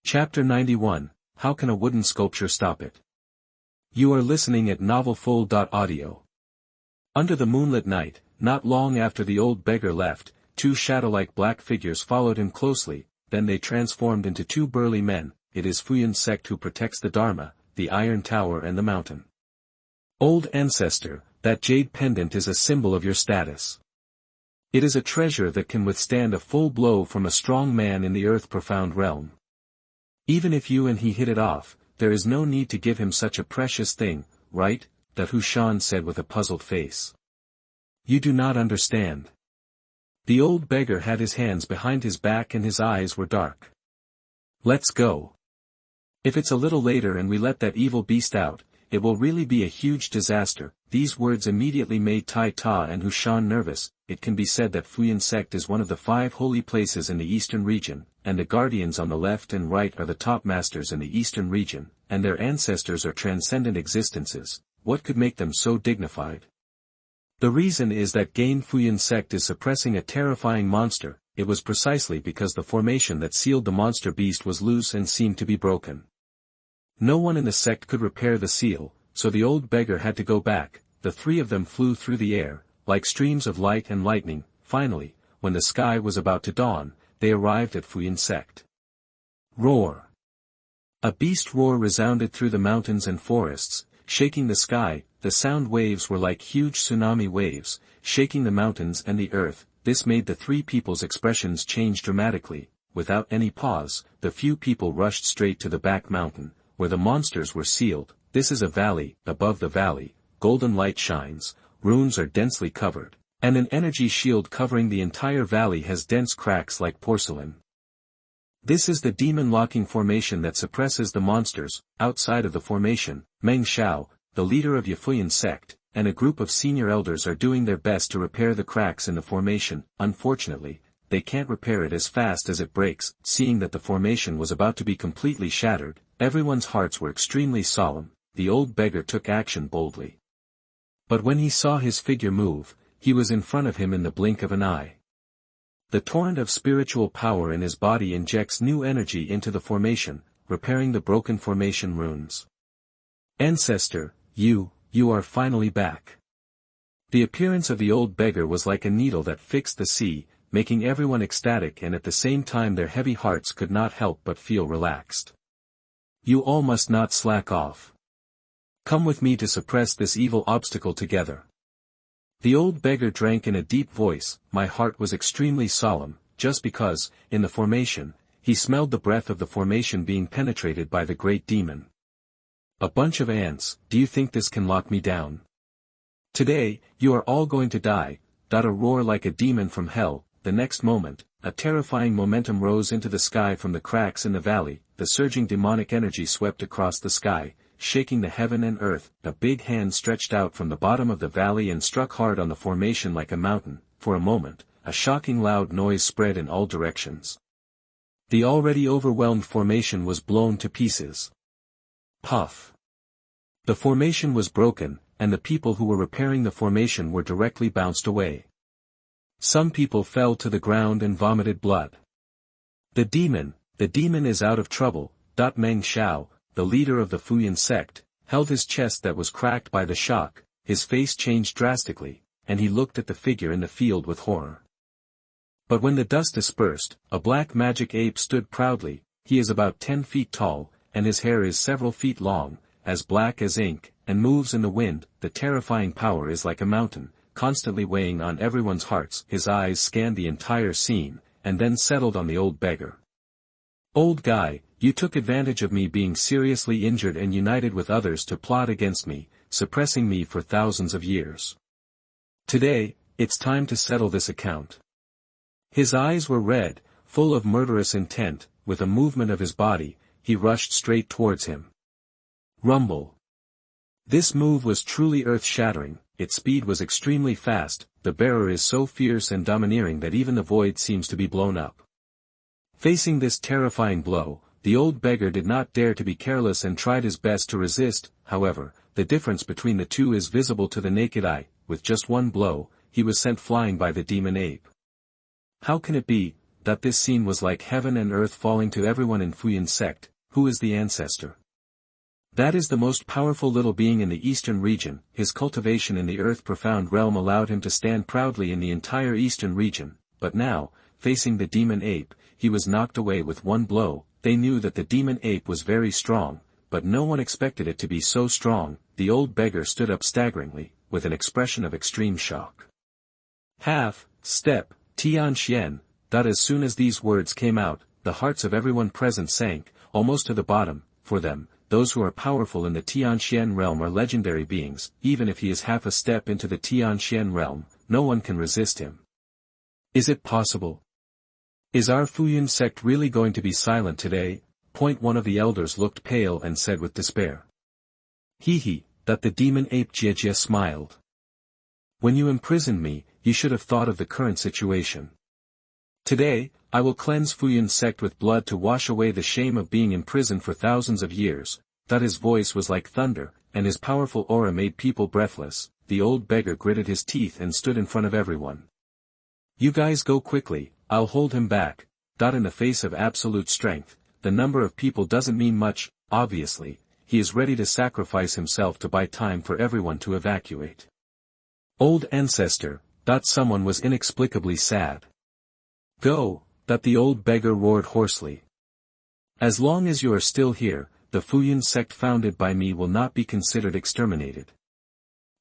Chapter 91, How Can a Wooden Sculpture Stop It? You are listening at novelfull.audio. Under the moonlit night, not long after the old beggar left, two shadow-like black figures followed him closely, then they transformed into two burly men. It is Pingjiang Sect who protects the Dharma, the Iron Tower and the mountain. Old Ancestor, that jade pendant is a symbol of your status. It is a treasure that can withstand a full blow from a strong man in the earth-profound realm. Even if you and he hit it off, there is no need to give him such a precious thing, right? That Hushan said with a puzzled face. You do not understand. The old beggar had his hands behind his back and his eyes were dark. Let's go. If it's a little later and we let that evil beast out, it will really be a huge disaster. These words immediately made Tai Ta and Hushan nervous. It can be said that Pingjiang Sect is one of the 5 holy places in the eastern region, and the guardians on the left and right are the top masters in the eastern region, and their ancestors are transcendent existences. What could make them so dignified? The reason is that Pingjiang Sect is suppressing a terrifying monster. It was precisely because the formation that sealed the monster beast was loose and seemed to be broken. No one in the sect could repair the seal, so the old beggar had to go back. The 3 of them flew through the air, like streams of light and lightning. Finally, when the sky was about to dawn, they arrived at Pingjiang Sect. Roar! A beast roar resounded through the mountains and forests, shaking the sky. The sound waves were like huge tsunami waves, shaking the mountains and the earth. This made the 3 people's expressions change dramatically. Without any pause, the few people rushed straight to the back mountain, where the monsters were sealed. This is a valley. Above the valley, golden light shines, runes are densely covered, and an energy shield covering the entire valley has dense cracks like porcelain. This is the demon-locking formation that suppresses the monsters. Outside of the formation, Meng Xiao, the leader of Pingjiang Sect, and a group of senior elders are doing their best to repair the cracks in the formation. Unfortunately, they can't repair it as fast as it breaks. Seeing that the formation was about to be completely shattered, everyone's hearts were extremely solemn. The old beggar took action boldly. But when he saw his figure move, he was in front of him in the blink of an eye. The torrent of spiritual power in his body injects new energy into the formation, repairing the broken formation runes. Ancestor, you are finally back. The appearance of the old beggar was like a needle that fixed the sea, making everyone ecstatic, and at the same time their heavy hearts could not help but feel relaxed. You all must not slack off. Come with me to suppress this evil obstacle together. The old beggar drank in a deep voice. My heart was extremely solemn, just because, in the formation, he smelled the breath of the formation being penetrated by the great demon. A bunch of ants, do you think this can lock me down? Today, you are all going to die. A roar like a demon from hell. The next moment, a terrifying momentum rose into the sky from the cracks in the valley. The surging demonic energy swept across the sky, shaking the heaven and earth. A big hand stretched out from the bottom of the valley and struck hard on the formation like a mountain. For a moment, a shocking loud noise spread in all directions. The already overwhelmed formation was blown to pieces. Puff! The formation was broken, and the people who were repairing the formation were directly bounced away. Some people fell to the ground and vomited blood. The demon is out of trouble. Meng Xiao, the leader of the Pingjiang Sect, held his chest that was cracked by the shock. His face changed drastically, and he looked at the figure in the field with horror. But when the dust dispersed, a black magic ape stood proudly. He is about 10 feet tall, and his hair is several feet long, as black as ink, and moves in the wind. The terrifying power is like a mountain, constantly weighing on everyone's hearts. His eyes scanned the entire scene, and then settled on the old beggar. Old guy, you took advantage of me being seriously injured and united with others to plot against me, suppressing me for thousands of years. Today, it's time to settle this account. His eyes were red, full of murderous intent. With a movement of his body, he rushed straight towards him. Rumble. This move was truly earth-shattering. Its speed was extremely fast. The bearer is so fierce and domineering that even the void seems to be blown up. Facing this terrifying blow, the old beggar did not dare to be careless and tried his best to resist. However, the difference between the two is visible to the naked eye. With just one blow, he was sent flying by the demon ape. How can it be? that this scene was like heaven and earth falling to everyone in Pingjiang Sect, who is the Ancestor. That is the most powerful little being in the eastern region. His cultivation in the earth profound realm allowed him to stand proudly in the entire eastern region, but now, facing the demon ape, he was knocked away with one blow. They knew that the demon ape was very strong, but no one expected it to be so strong. The old beggar stood up staggeringly, with an expression of extreme shock. Half-step, Xianxia, that as soon as these words came out, the hearts of everyone present sank, almost to the bottom. For them, those who are powerful in the Xianxia realm are legendary beings. Even if he is half a step into the Xianxia realm, no one can resist him. Is it possible? Is our Pingjiang Sect really going to be silent today? One of the elders looked pale and said with despair. That the demon ape Jie smiled. When you imprisoned me, you should have thought of the current situation. Today, I will cleanse Pingjiang Sect with blood to wash away the shame of being imprisoned for thousands of years. That his voice was like thunder, and his powerful aura made people breathless. The old beggar gritted his teeth and stood in front of everyone. You guys go quickly, I'll hold him back. In the face of absolute strength, the number of people doesn't mean much. Obviously, he is ready to sacrifice himself to buy time for everyone to evacuate. Old Ancestor, someone was inexplicably sad. Go, the old beggar roared hoarsely. As long as you are still here, the Pingjiang Sect founded by me will not be considered exterminated.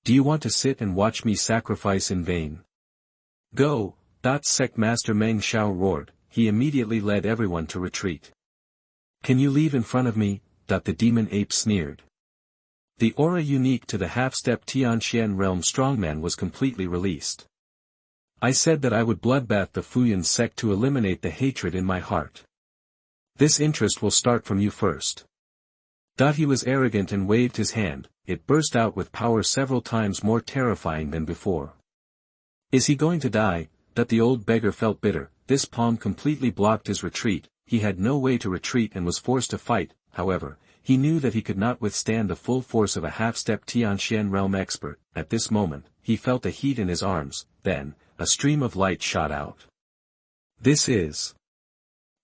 Do you want to sit and watch me sacrifice in vain? Go, Sect Master Meng Xiao roared. He immediately led everyone to retreat. Can you leave in front of me? The demon ape sneered. The aura unique to the half-step Tianxian realm strongman was completely released. I said that I would bloodbath the Pingjiang Sect to eliminate the hatred in my heart. This interest will start from you first. He was arrogant and waved his hand. It burst out with power several times more terrifying than before. Is he going to die? The old beggar felt bitter. This palm completely blocked his retreat. He had no way to retreat and was forced to fight. However, he knew that he could not withstand the full force of a half-step Tianxian realm expert. At this moment, he felt a heat in his arms. Then, a stream of light shot out. This is...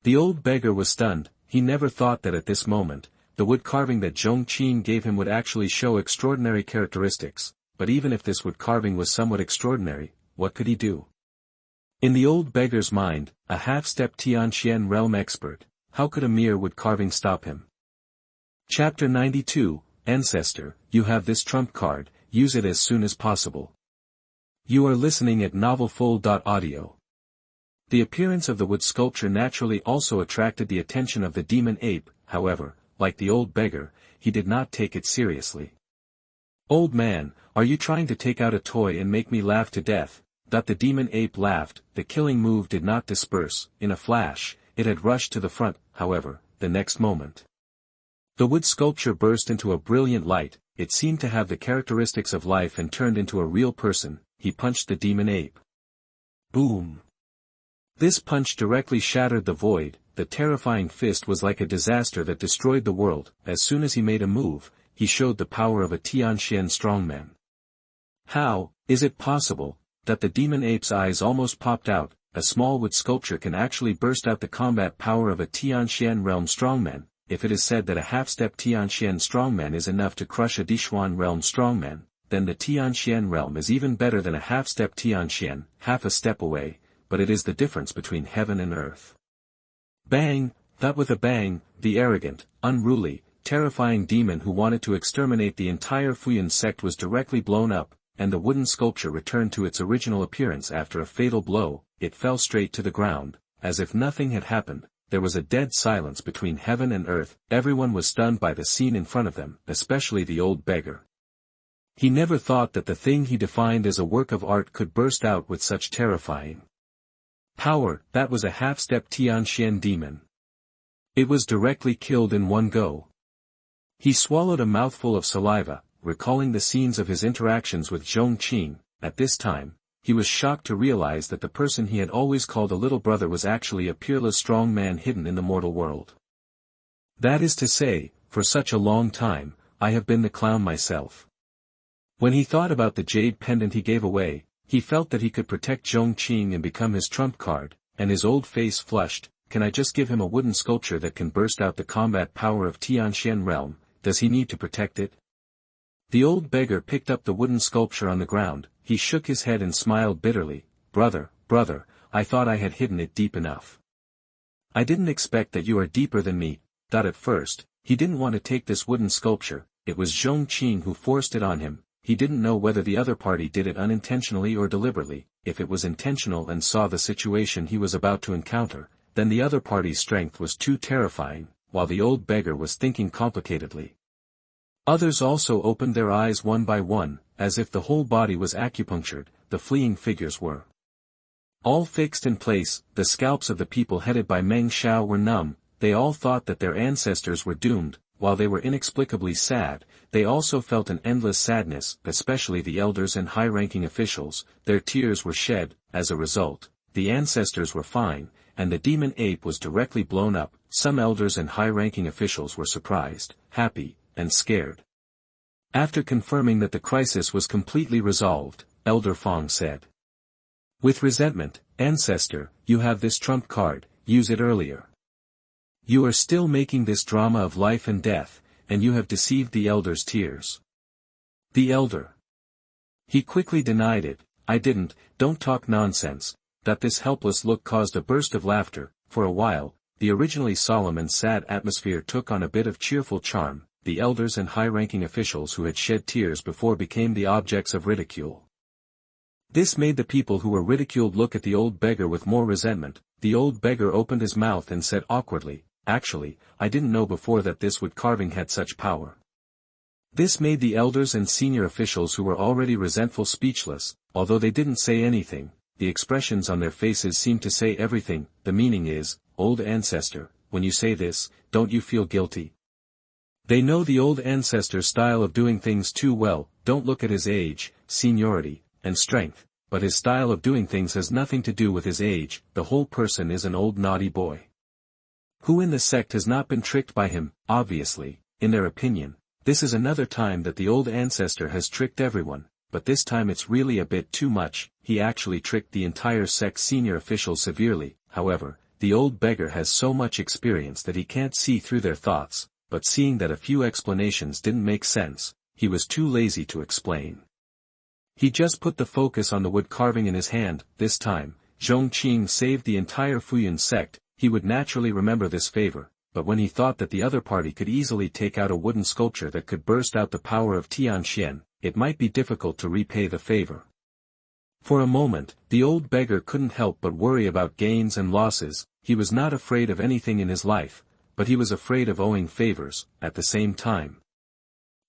The old beggar was stunned. He never thought that at this moment, the wood carving that Zhong Qing gave him would actually show extraordinary characteristics. But even if this wood carving was somewhat extraordinary, what could he do? In the old beggar's mind, a half-step Tianxian realm expert, how could a mere wood carving stop him? Chapter 92, Ancestor, you have this trump card, use it as soon as possible. You are listening at novelfull.audio. The appearance of the wood sculpture naturally also attracted the attention of the demon ape. However, like the old beggar, he did not take it seriously. Old man, are you trying to take out a toy and make me laugh to death? The demon ape laughed. The killing move did not disperse. In a flash, it had rushed to the front. However, the next moment, the wood sculpture burst into a brilliant light. It seemed to have the characteristics of life and turned into a real person. He punched the demon ape. Boom! This punch directly shattered the void. The terrifying fist was like a disaster that destroyed the world. As soon as he made a move, he showed the power of a Tianxian strongman. How is it possible? The demon ape's eyes almost popped out. A small wood sculpture can actually burst out the combat power of a Tianxian realm strongman. If it is said that a half-step Tianxian strongman is enough to crush a Dixuan realm strongman, then the Tianxian realm is even better than a half-step Tianxian, half a step away, but it is the difference between heaven and earth. Bang! With a bang, the arrogant, unruly, terrifying demon who wanted to exterminate the entire Pingjiang Sect was directly blown up, and the wooden sculpture returned to its original appearance after a fatal blow. It fell straight to the ground. As if nothing had happened, there was a dead silence between heaven and earth. Everyone was stunned by the scene in front of them, especially the old beggar. He never thought that the thing he defined as a work of art could burst out with such terrifying power. That was a half-step Tianxian demon. It was directly killed in one go. He swallowed a mouthful of saliva, recalling the scenes of his interactions with Zhong Qing. At this time, he was shocked to realize that the person he had always called a little brother was actually a peerless strong man hidden in the mortal world. That is to say, for such a long time, I have been the clown myself. When he thought about the jade pendant he gave away, he felt that he could protect Zhong Qing and become his trump card. and his old face flushed. Can I just give him a wooden sculpture that can burst out the combat power of Tianxian realm? Does he need to protect it? The old beggar picked up the wooden sculpture on the ground. He shook his head and smiled bitterly. Brother, I thought I had hidden it deep enough. I didn't expect that you are deeper than me. At first, he didn't want to take this wooden sculpture. It was Zhong Qing who forced it on him. He didn't know whether the other party did it unintentionally or deliberately. If it was intentional and saw the situation he was about to encounter, then the other party's strength was too terrifying, while the old beggar was thinking complicatedly. Others also opened their eyes one by one, as if the whole body was acupunctured. The fleeing figures were all fixed in place. The scalps of the people headed by Meng Xiao were numb. They all thought that their ancestors were doomed. While they were inexplicably sad, they also felt an endless sadness, especially the elders and high-ranking officials. Their tears were shed. As a result, the ancestors were fine, and the demon ape was directly blown up. Some elders and high-ranking officials were surprised, happy, and scared. After confirming that the crisis was completely resolved, Elder Fong said, with resentment, Ancestor, you have this trump card, use it earlier. You are still making this drama of life and death, and you have deceived the elder's tears. The elder. He quickly denied it. I didn't. Don't talk nonsense. This helpless look caused a burst of laughter. For a while, the originally solemn and sad atmosphere took on a bit of cheerful charm. The elders and high-ranking officials who had shed tears before became the objects of ridicule. This made the people who were ridiculed look at the old beggar with more resentment. The old beggar opened his mouth and said awkwardly, actually, I didn't know before that this wood carving had such power. This made the elders and senior officials who were already resentful speechless. Although they didn't say anything, the expressions on their faces seemed to say everything. The meaning is, old ancestor, when you say this, don't you feel guilty? They know the old ancestor's style of doing things too well. Don't look at his age, seniority, and strength, but his style of doing things has nothing to do with his age. The whole person is an old naughty boy. Who in the sect has not been tricked by him? Obviously, in their opinion, this is another time that the old ancestor has tricked everyone, but this time it's really a bit too much. He actually tricked the entire sect's senior officials severely. However, the old beggar has so much experience that he can't see through their thoughts, but seeing that a few explanations didn't make sense, he was too lazy to explain. He just put the focus on the wood carving in his hand. This time, Zhong Qing saved the entire Fuyan sect. He would naturally remember this favor, but when he thought that the other party could easily take out a wooden sculpture that could burst out the power of Tianxian, it might be difficult to repay the favor. For a moment, the old beggar couldn't help but worry about gains and losses. He was not afraid of anything in his life, but he was afraid of owing favors. At the same time,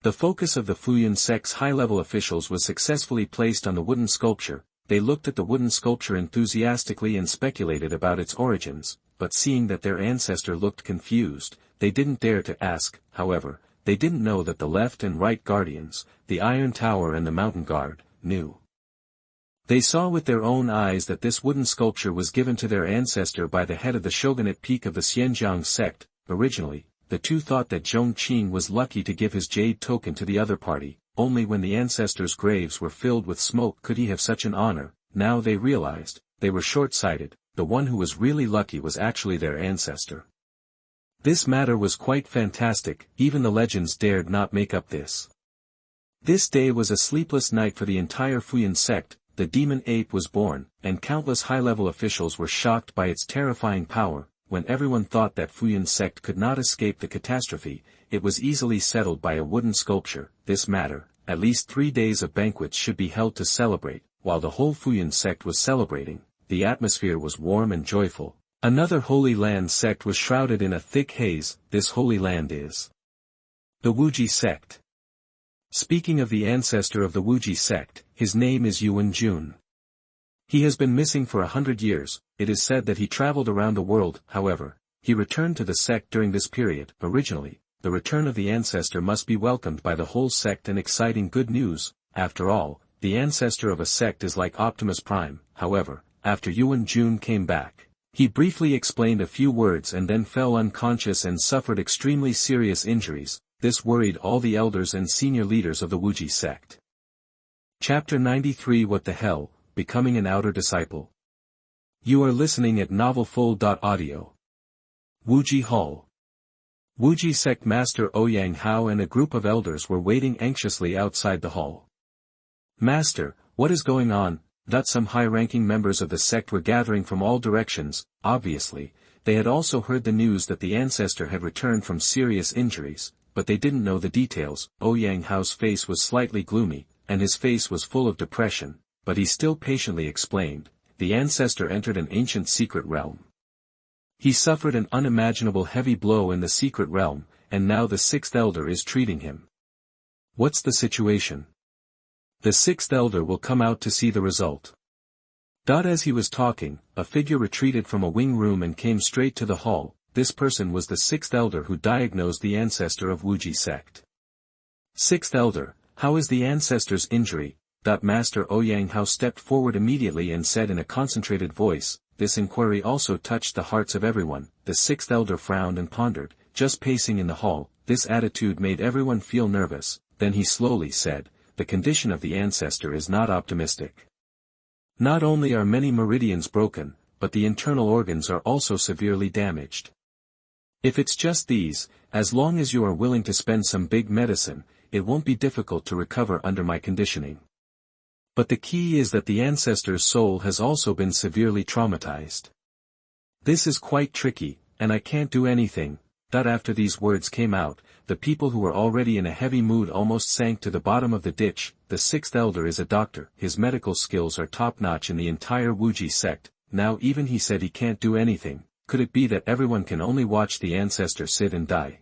the focus of the Fuyan sect's high-level officials was successfully placed on the wooden sculpture. They looked at the wooden sculpture enthusiastically and speculated about its origins, but seeing that their ancestor looked confused, they didn't dare to ask. However, they didn't know that the left and right guardians, the Iron Tower and the Mountain Guard, knew. They saw with their own eyes that this wooden sculpture was given to their ancestor by the head of the shogunate peak of the Pingjiang Sect. Originally, the two thought that Zhong Qing was lucky to give his jade token to the other party. Only when the ancestors' graves were filled with smoke could he have such an honor. Now they realized, they were short-sighted. The one who was really lucky was actually their ancestor. This matter was quite fantastic. Even the legends dared not make up this. This day was a sleepless night for the entire Fuyan sect. The demon ape was born, and countless high-level officials were shocked by its terrifying power. When everyone thought that Fuyan sect could not escape the catastrophe, it was easily settled by a wooden sculpture. This matter, at least 3 days of banquets should be held to celebrate. While the whole Fuyan sect was celebrating, the atmosphere was warm and joyful. Another Holy Land sect was shrouded in a thick haze. This Holy Land is the Wuji sect. Speaking of the ancestor of the Wuji sect, his name is Yuan Jun. He has been missing for 100 years. It is said that he traveled around the world. However, he returned to the sect during this period. Originally, the return of the ancestor must be welcomed by the whole sect and exciting good news. After all, the ancestor of a sect is like Optimus Prime. However, after Yuan Jun came back, he briefly explained a few words and then fell unconscious and suffered extremely serious injuries. This worried all the elders and senior leaders of the Wuji sect. Chapter 93 What the hell? Becoming an outer disciple. You are listening at novelfull.audio. Wuji Hall. Wuji Sect Master Ouyang Hao and a group of elders were waiting anxiously outside the hall. Master, what is going on? Some high-ranking members of the sect were gathering from all directions. Obviously, they had also heard the news that the Ancestor had returned from serious injuries, but they didn't know the details. Ouyang Hao's face was slightly gloomy, and his face was full of depression, but he still patiently explained, the Ancestor entered an ancient secret realm. He suffered an unimaginable heavy blow in the secret realm, and now the sixth elder is treating him. What's the situation? The sixth elder will come out to see the result. As he was talking, a figure retreated from a wing room and came straight to the hall. This person was the sixth elder who diagnosed the Ancestor of Wuji Sect. Sixth elder, how is the Ancestor's injury? Master Ouyang Hao stepped forward immediately and said in a concentrated voice. This inquiry also touched the hearts of everyone. The sixth elder frowned and pondered, just pacing in the hall. This attitude made everyone feel nervous. Then he slowly said, the condition of the Ancestor is not optimistic. Not only are many meridians broken, but the internal organs are also severely damaged. If it's just these, as long as you are willing to spend some big medicine, it won't be difficult to recover under my conditioning. But the key is that the Ancestor's soul has also been severely traumatized. This is quite tricky, and I can't do anything. After these words came out, the people who were already in a heavy mood almost sank to the bottom of the ditch. The sixth elder is a doctor, his medical skills are top-notch in the entire Wuji sect. Now even he said he can't do anything. Could it be that everyone can only watch the Ancestor sit and die?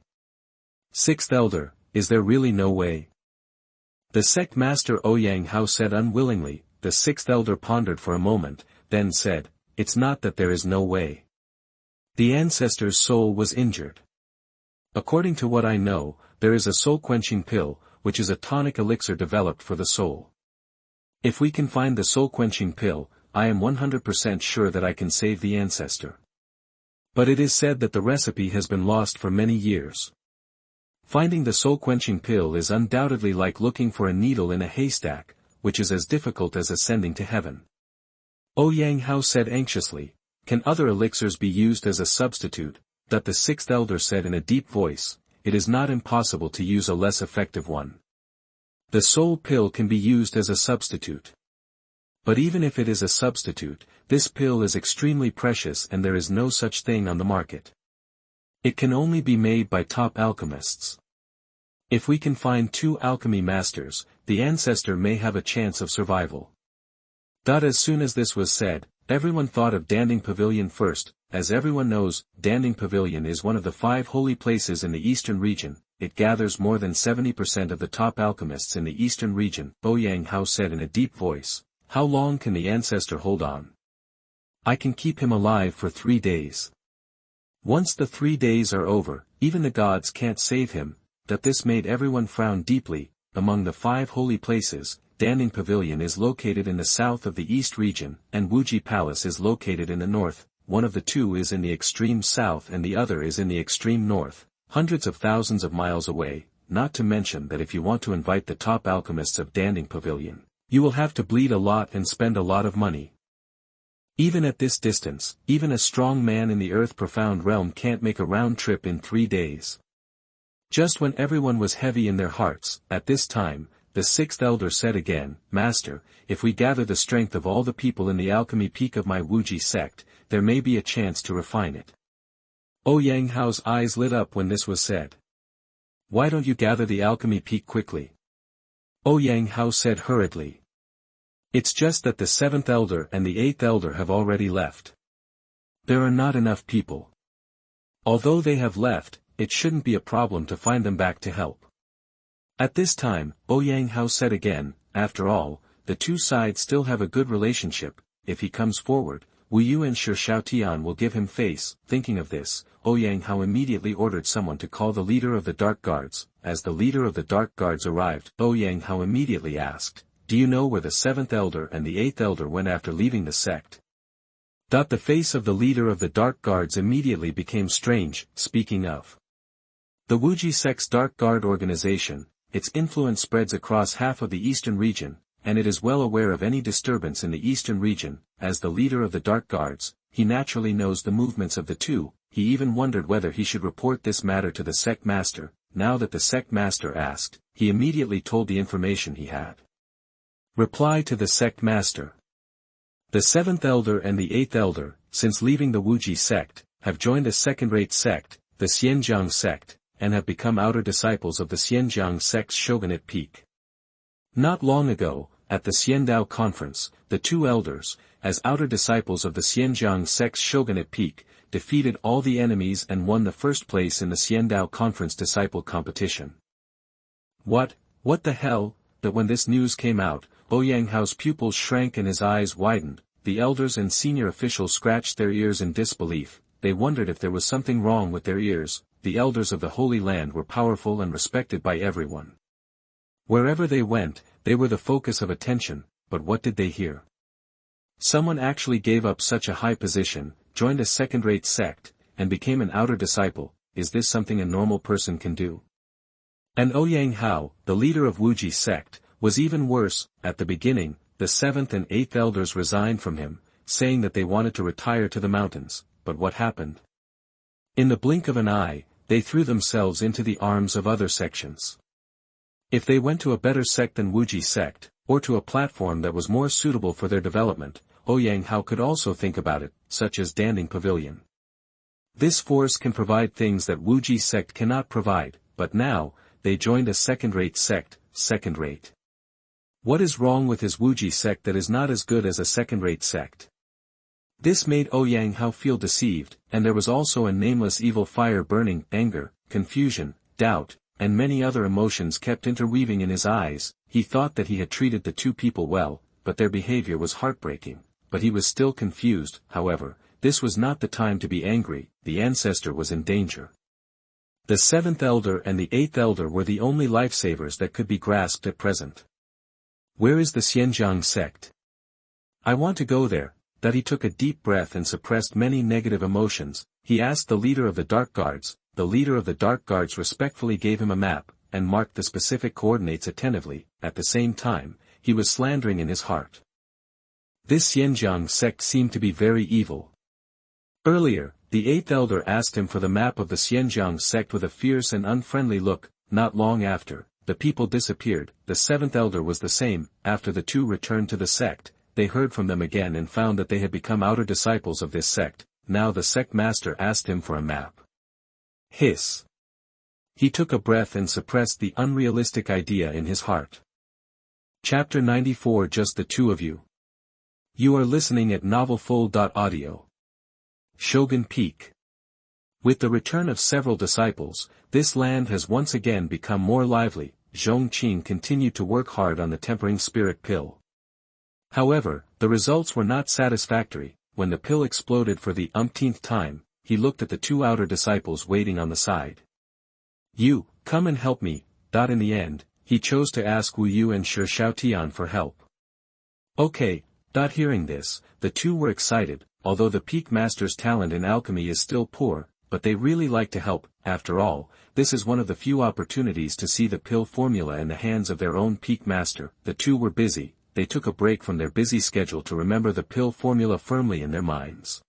Sixth elder, is there really no way? The sect master Ouyang Hao said unwillingly. The sixth elder pondered for a moment, then said, it's not that there is no way. The Ancestor's soul was injured. According to what I know, there is a soul-quenching pill, which is a tonic elixir developed for the soul. If we can find the soul-quenching pill, I am 100% sure that I can save the Ancestor. But it is said that the recipe has been lost for many years. Finding the soul-quenching pill is undoubtedly like looking for a needle in a haystack, which is as difficult as ascending to heaven. Ouyang Hao said anxiously, can other elixirs be used as a substitute? The sixth elder said in a deep voice, it is not impossible to use a less effective one. The soul pill can be used as a substitute. But even if it is a substitute, this pill is extremely precious and there is no such thing on the market. It can only be made by top alchemists. If we can find 2 alchemy masters, the Ancestor may have a chance of survival. As soon as this was said, everyone thought of Danding Pavilion first. As everyone knows, Danding Pavilion is one of the 5 holy places in the eastern region. It gathers more than 70% of the top alchemists in the eastern region. Ouyang Hao said in a deep voice, how long can the Ancestor hold on? I can keep him alive for 3 days. Once the 3 days are over, even the gods can't save him. This made everyone frown deeply. Among the 5 holy places, Danding Pavilion is located in the south of the east region, and Wuji Palace is located in the north. One of the 2 is in the extreme south and the other is in the extreme north, hundreds of thousands of miles away, not to mention that if you want to invite the top alchemists of Danding Pavilion, you will have to bleed a lot and spend a lot of money. Even at this distance, even a strong man in the earth-profound realm can't make a round trip in 3 days. Just when everyone was heavy in their hearts, at this time, the sixth elder said again, Master, if we gather the strength of all the people in the alchemy peak of my Wuji sect, there may be a chance to refine it. Ouyang Hao's eyes lit up when this was said. Why don't you gather the alchemy peak quickly? Ouyang Hao said hurriedly. It's just that the 7th elder and the 8th elder have already left. There are not enough people. Although they have left, it shouldn't be a problem to find them back to help. At this time, Ouyang Hao said again, after all, the 2 sides still have a good relationship. If he comes forward, Wu Yu and Shi Xiaotian will give him face. Thinking of this, Ouyang Hao immediately ordered someone to call the leader of the Dark Guards. As the leader of the Dark Guards arrived, Ouyang Hao immediately asked, do you know where the 7th elder and the 8th elder went after leaving the sect? The face of the leader of the Dark Guards immediately became strange. Speaking of the Wuji sect's Dark Guard organization, its influence spreads across half of the eastern region, and it is well aware of any disturbance in the eastern region. As the leader of the Dark Guards, he naturally knows the movements of the two. He even wondered whether he should report this matter to the sect master. Now that the sect master asked, he immediately told the information he had. Reply to the sect master. The seventh elder and the eighth elder, since leaving the Wuji sect, have joined a second-rate sect, the Pingjiang Sect, and have become outer disciples of the Pingjiang Sect's shogunate peak. Not long ago, at the Xiandao conference, the two elders, as outer disciples of the Pingjiang Sect's shogunate peak, defeated all the enemies and won the first place in the Xiandao conference disciple competition. What the hell? That when this news came out, Ouyang Hao's pupils shrank and his eyes widened. The elders and senior officials scratched their ears in disbelief. They wondered if there was something wrong with their ears. The elders of the Holy Land were powerful and respected by everyone. Wherever they went, they were the focus of attention, but what did they hear? Someone actually gave up such a high position, joined a second-rate sect, and became an outer disciple. Is this something a normal person can do? And Ouyang Hao, the leader of Wuji sect, was even worse. At the beginning, the seventh and eighth elders resigned from him, saying that they wanted to retire to the mountains. But what happened? In the blink of an eye, they threw themselves into the arms of other sections. If they went to a better sect than Wuji sect, or to a platform that was more suitable for their development, Ouyang Hao could also think about it, such as Danding Pavilion. This force can provide things that Wuji sect cannot provide, but now, they joined a second-rate sect, second-rate. What is wrong with his Wuji sect that is not as good as a second-rate sect? This made Ouyang Hao feel deceived, and there was also a nameless evil fire burning. Anger, confusion, doubt, and many other emotions kept interweaving in his eyes. He thought that he had treated the two people well, but their behavior was heartbreaking. But he was still confused. However, this was not the time to be angry. The ancestor was in danger. The seventh elder and the eighth elder were the only lifesavers that could be grasped at present. Where is the Pingjiang sect? I want to go there. That he took a deep breath and suppressed many negative emotions. He asked the leader of the Dark Guards. The leader of the Dark Guards respectfully gave him a map, and marked the specific coordinates attentively. At the same time, he was slandering in his heart. This Pingjiang sect seemed to be very evil. Earlier, the eighth elder asked him for the map of the Pingjiang sect with a fierce and unfriendly look. Not long after, the people disappeared. The seventh elder was the same. After the two returned to the sect, they heard from them again and found that they had become outer disciples of this sect. Now the sect master asked him for a map. Hiss. He took a breath and suppressed the unrealistic idea in his heart. Chapter 94. Just the two of you. You are listening at novelfull.audio. Shogun Peak. With the return of several disciples, this land has once again become more lively. Zhong Qing continued to work hard on the tempering spirit pill. However, the results were not satisfactory. When the pill exploded for the umpteenth time, he looked at the two outer disciples waiting on the side. You, come and help me. In the end, he chose to ask Wu Yu and Shi Xiaotian for help. Okay. Hearing this, the two were excited. Although the peak master's talent in alchemy is still poor, but they really like to help. After all, this is one of the few opportunities to see the pill formula in the hands of their own peak master. The two were busy. They took a break from their busy schedule to remember the pill formula firmly in their minds.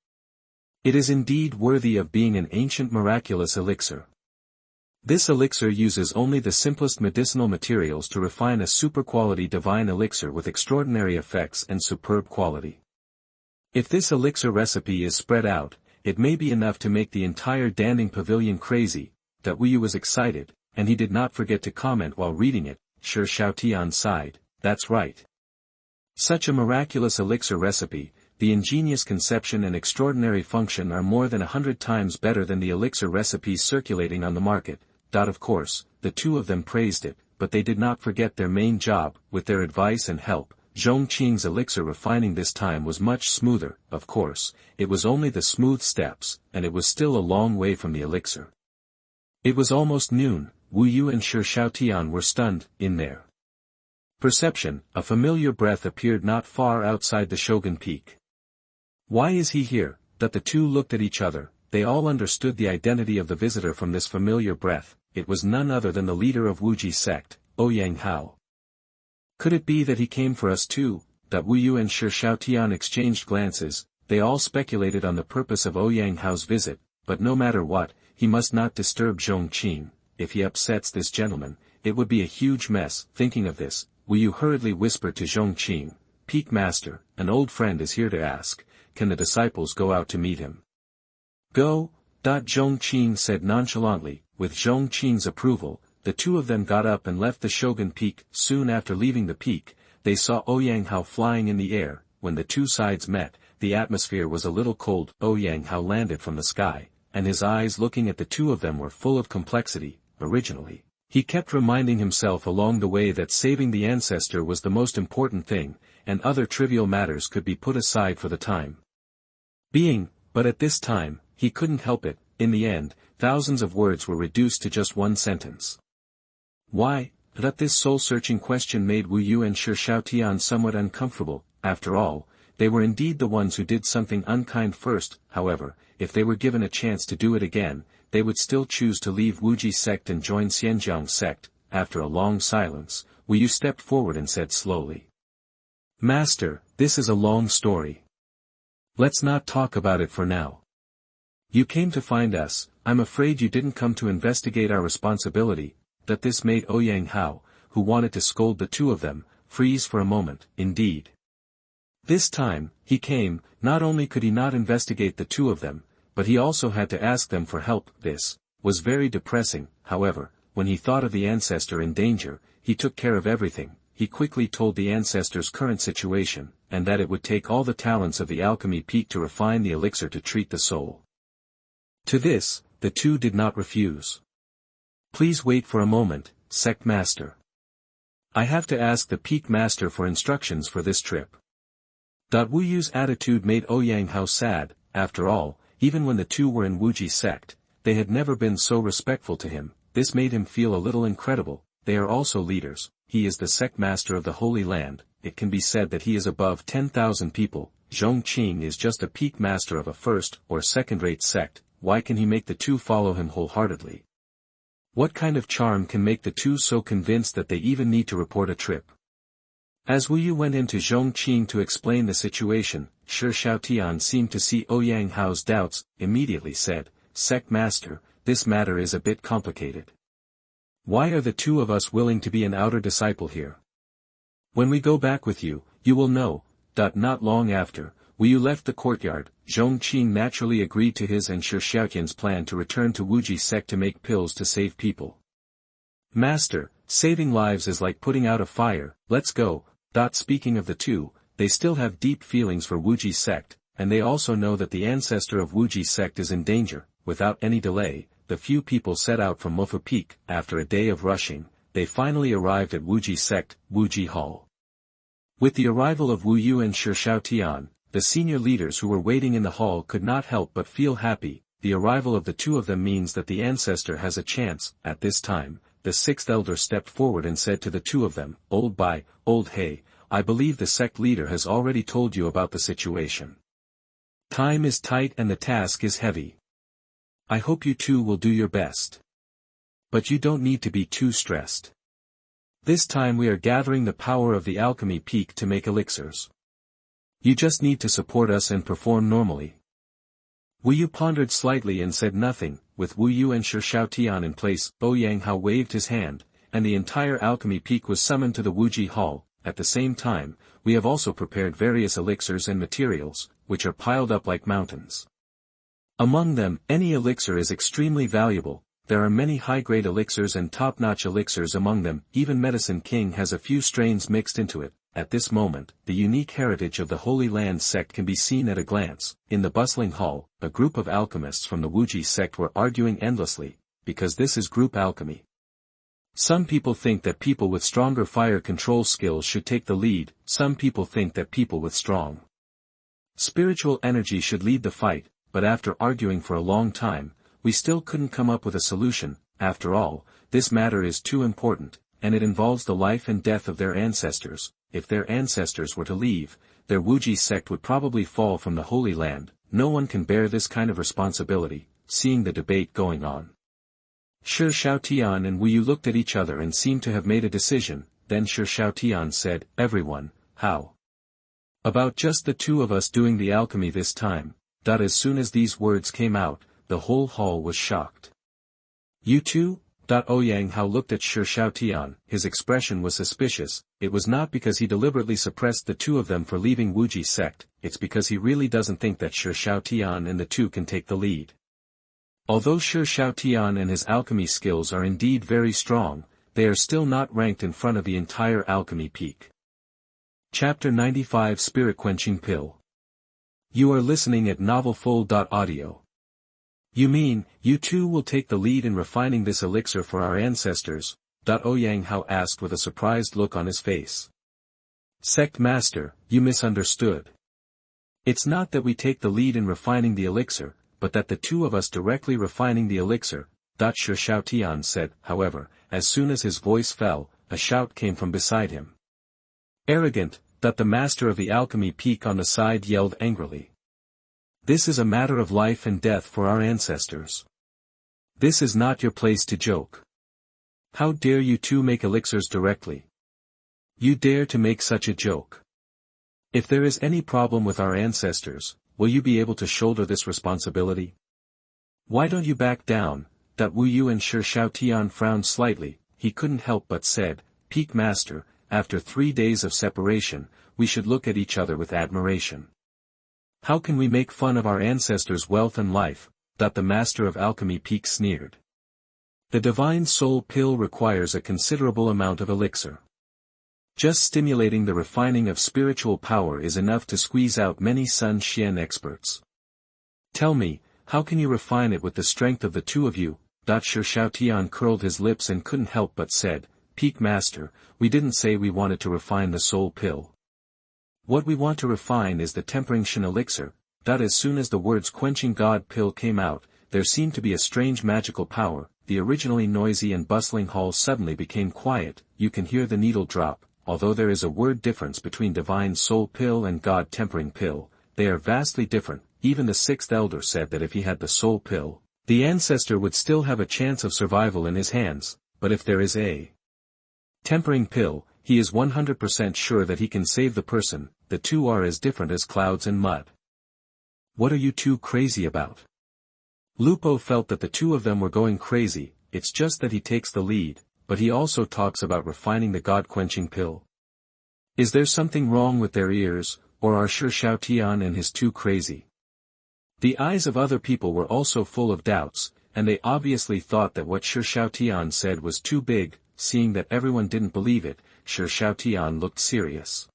It is indeed worthy of being an ancient miraculous elixir. This elixir uses only the simplest medicinal materials to refine a super-quality divine elixir with extraordinary effects and superb quality. If this elixir recipe is spread out, it may be enough to make the entire Danding Pavilion crazy. That Wu Yu was excited, and he did not forget to comment while reading it. Shi Xiaotian sighed. That's right. Such a miraculous elixir recipe, the ingenious conception and extraordinary function are more than 100 times better than the elixir recipes circulating on the market. Of course, the two of them praised it, but they did not forget their main job. With their advice and help, Zhong Qing's elixir refining this time was much smoother. Of course, it was only the smooth steps, and it was still a long way from the elixir. It was almost noon. Wu Yu and Shi Xiaotian were stunned. In their perception, a familiar breath appeared not far outside the Shogun Peak. Why is he here? The two looked at each other. They all understood the identity of the visitor from this familiar breath. It was none other than the leader of Wuji sect, Ouyang Hao. Could it be that he came for us too? Wu Yu and Xianxia exchanged glances. They all speculated on the purpose of Ouyang Hao's visit, but no matter what, he must not disturb Zhong Qing. If he upsets this gentleman, it would be a huge mess. Thinking of this, Wu Yu hurriedly whispered to Zhong Qing, "Peak Master, an old friend is here to ask, can the disciples go out to meet him?" "Go." Zhong Qing said nonchalantly. With Zhong Qing's approval, the two of them got up and left the Shogun Peak. Soon after leaving the peak, they saw Ouyang Hao flying in the air. When the two sides met, the atmosphere was a little cold. Ouyang Hao landed from the sky, and his eyes looking at the two of them were full of complexity. Originally, he kept reminding himself along the way that saving the Ancestor was the most important thing, and other trivial matters could be put aside for the time being, but at this time, he couldn't help it. In the end, thousands of words were reduced to just one sentence. Why? This soul-searching question made Wu Yu and Xianxia somewhat uncomfortable. After all, they were indeed the ones who did something unkind first. However, if they were given a chance to do it again, they would still choose to leave Wuji Sect and join Pingjiang Sect. After a long silence, Wu Yu stepped forward and said slowly, "Master, this is a long story. Let's not talk about it for now. You came to find us. I'm afraid you didn't come to investigate our responsibility." This made Ouyang Hao, who wanted to scold the two of them, freeze for a moment. Indeed, this time, he came. Not only could he not investigate the two of them, but he also had to ask them for help. This was very depressing. However, when he thought of the Ancestor in danger, he took care of everything. He quickly told the Ancestor's current situation, and that it would take all the talents of the alchemy peak to refine the elixir to treat the soul. To this, the two did not refuse. "Please wait for a moment, Sect Master. I have to ask the Peak Master for instructions for this trip." Wu Yu's attitude made Ouyang Hao sad. After all, even when the two were in Wuji Sect, they had never been so respectful to him. This made him feel a little incredible. They are also leaders. He is the Sect Master of the Holy Land. It can be said that he is above 10,000 people. Zhong Qing is just a Peak Master of a first or second-rate sect. Why can he make the two follow him wholeheartedly? What kind of charm can make the two so convinced that they even need to report a trip? As Wu Yu went into Zhong Qing to explain the situation, Xianxia seemed to see Ouyang Hao's doubts, immediately said, "Sect Master, this matter is a bit complicated. Why are the two of us willing to be an outer disciple here? When we go back with you, you will know." Not long after, Wu Yu left the courtyard. Zhong Qing naturally agreed to his and Xiaoqian's plan to return to Wuji Sect to make pills to save people. "Master, saving lives is like putting out a fire, let's go." Speaking of the two, they still have deep feelings for Wuji Sect, and they also know that the Ancestor of Wuji Sect is in danger. Without any delay, the few people set out from Mufu Peak. After a day of rushing, they finally arrived at Wuji Sect, Wuji Hall. With the arrival of Wu Yu and Xiaoqian, the senior leaders who were waiting in the hall could not help but feel happy. The arrival of the two of them means that the Ancestor has a chance. At this time, the sixth elder stepped forward and said to the two of them, Old Hey, I believe the sect leader has already told you about the situation. Time is tight and the task is heavy. I hope you two will do your best. But you don't need to be too stressed. This time we are gathering the power of the alchemy peak to make elixirs. You just need to support us and perform normally." Wu Yu pondered slightly and said nothing. With Wu Yu and Xiaoqian in place, Ouyang Hao waved his hand, and the entire alchemy peak was summoned to the Wuji Hall. At the same time, we have also prepared various elixirs and materials, which are piled up like mountains. Among them, any elixir is extremely valuable. There are many high-grade elixirs and top-notch elixirs among them. Even Medicine King has a few strains mixed into it. At this moment, the unique heritage of the Holy Land sect can be seen at a glance. In the bustling hall, a group of alchemists from the Wuji sect were arguing endlessly, because this is group alchemy. Some people think that people with stronger fire control skills should take the lead. Some people think that people with strong spiritual energy should lead the fight, but after arguing for a long time, we still couldn't come up with a solution. After all, this matter is too important, and it involves the life and death of their ancestors. If their ancestors were to leave, their Wuji sect would probably fall from the Holy Land. No one can bear this kind of responsibility. Seeing the debate going on, Xiaoqian and Wu Yu looked at each other and seemed to have made a decision. then Xiaotian said, "Everyone, how about just the two of us doing the alchemy this time?" As soon as these words came out, the whole hall was shocked. "You two?" Ouyang Hao looked at Xiaotian, his expression was suspicious. It was not because he deliberately suppressed the two of them for leaving Wuji sect, it's because he really doesn't think that Xiaotian and the two can take the lead. Although Xiaotian and his alchemy skills are indeed very strong, they are still not ranked in front of the entire alchemy peak. Chapter 95 Spirit-Quenching Pill. You are listening at novelfull.audio. "You mean, you two will take the lead in refining this elixir for our ancestors?" Ouyang Hao asked with a surprised look on his face. "Sect Master, you misunderstood. It's not that we take the lead in refining the elixir, but that the two of us directly refining the elixir," Xiaotian said. However, as soon as his voice fell, a shout came from beside him. "Arrogant," the master of the alchemy peak on the side yelled angrily. "This is a matter of life and death for our ancestors. This is not your place to joke. How dare you two make elixirs directly? You dare to make such a joke? If there is any problem with our ancestors, will you be able to shoulder this responsibility? Why don't you back down?" Wu Yu and Xiaotian frowned slightly. He couldn't help but said, "Peak Master, after 3 days of separation, we should look at each other with admiration. How can we make fun of our ancestors' wealth and life?" The master of alchemy peak sneered. "The divine soul pill requires a considerable amount of elixir. Just stimulating the refining of spiritual power is enough to squeeze out many Sun Xian experts. Tell me, how can you refine it with the strength of the two of you?" Xiaotian curled his lips and couldn't help but said, "Peak Master, we didn't say we wanted to refine the soul pill. What we want to refine is the tempering Shen elixir." As soon as the words quenching God pill came out, there seemed to be a strange magical power. The originally noisy and bustling hall suddenly became quiet. You can hear the needle drop. Although there is a word difference between divine soul pill and God tempering pill, they are vastly different. Even the sixth elder said that if he had the soul pill, the ancestor would still have a chance of survival in his hands, but if there is a tempering pill, he is 100% sure that he can save the person. The two are as different as clouds and mud. What are you two crazy about? Lupo felt that the two of them were going crazy. It's just that he takes the lead, but he also talks about refining the God-quenching pill. Is there something wrong with their ears, or are Xiaotian and his two crazy? The eyes of other people were also full of doubts, and they obviously thought that what Xiaotian said was too big. Seeing that everyone didn't believe it, Xiaotian looked serious.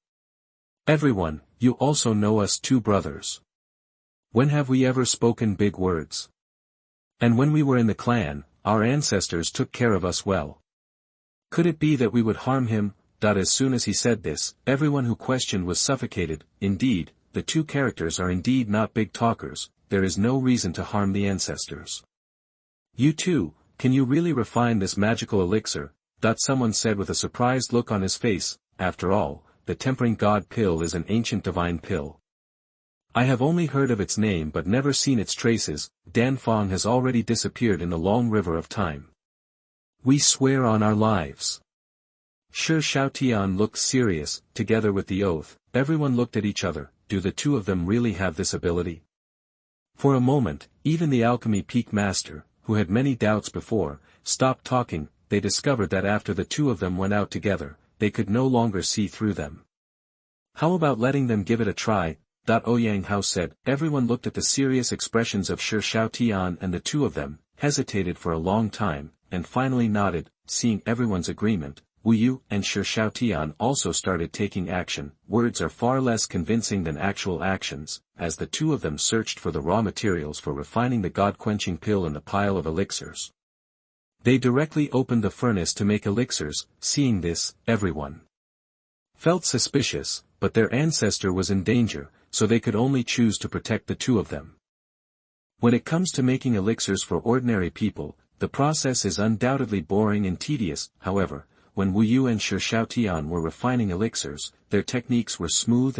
"Everyone, you also know us two brothers. When have we ever spoken big words? And when we were in the clan, our ancestors took care of us well. Could it be that we would harm him?" As soon as he said this, everyone who questioned was suffocated. Indeed, the two characters are indeed not big talkers. There is no reason to harm the ancestors. "You two, can you really refine this magical elixir?" Someone said with a surprised look on his face. "After all, the tempering God pill is an ancient divine pill. I have only heard of its name but never seen its traces. Danfeng has already disappeared in the long river of time. We swear on our lives." Xiaotian looked serious. Together with the oath, everyone looked at each other. Do the two of them really have this ability? For a moment, even the alchemy peak master, who had many doubts before, stopped talking. They discovered that after the two of them went out together, they could no longer see through them. "How about letting them give it a try?" Ouyang Hao said. Everyone looked at the serious expressions of Xiaotian and the two of them, hesitated for a long time, and finally nodded. Seeing everyone's agreement, Wu Yu and Xiaotian also started taking action. Words are far less convincing than actual actions. As the two of them searched for the raw materials for refining the God-quenching pill in the pile of elixirs, they directly opened the furnace to make elixirs. Seeing this, everyone felt suspicious, but their ancestor was in danger, so they could only choose to protect the two of them. When it comes to making elixirs for ordinary people, the process is undoubtedly boring and tedious. However, when Wu Yu and Xiaotian were refining elixirs, their techniques were smooth,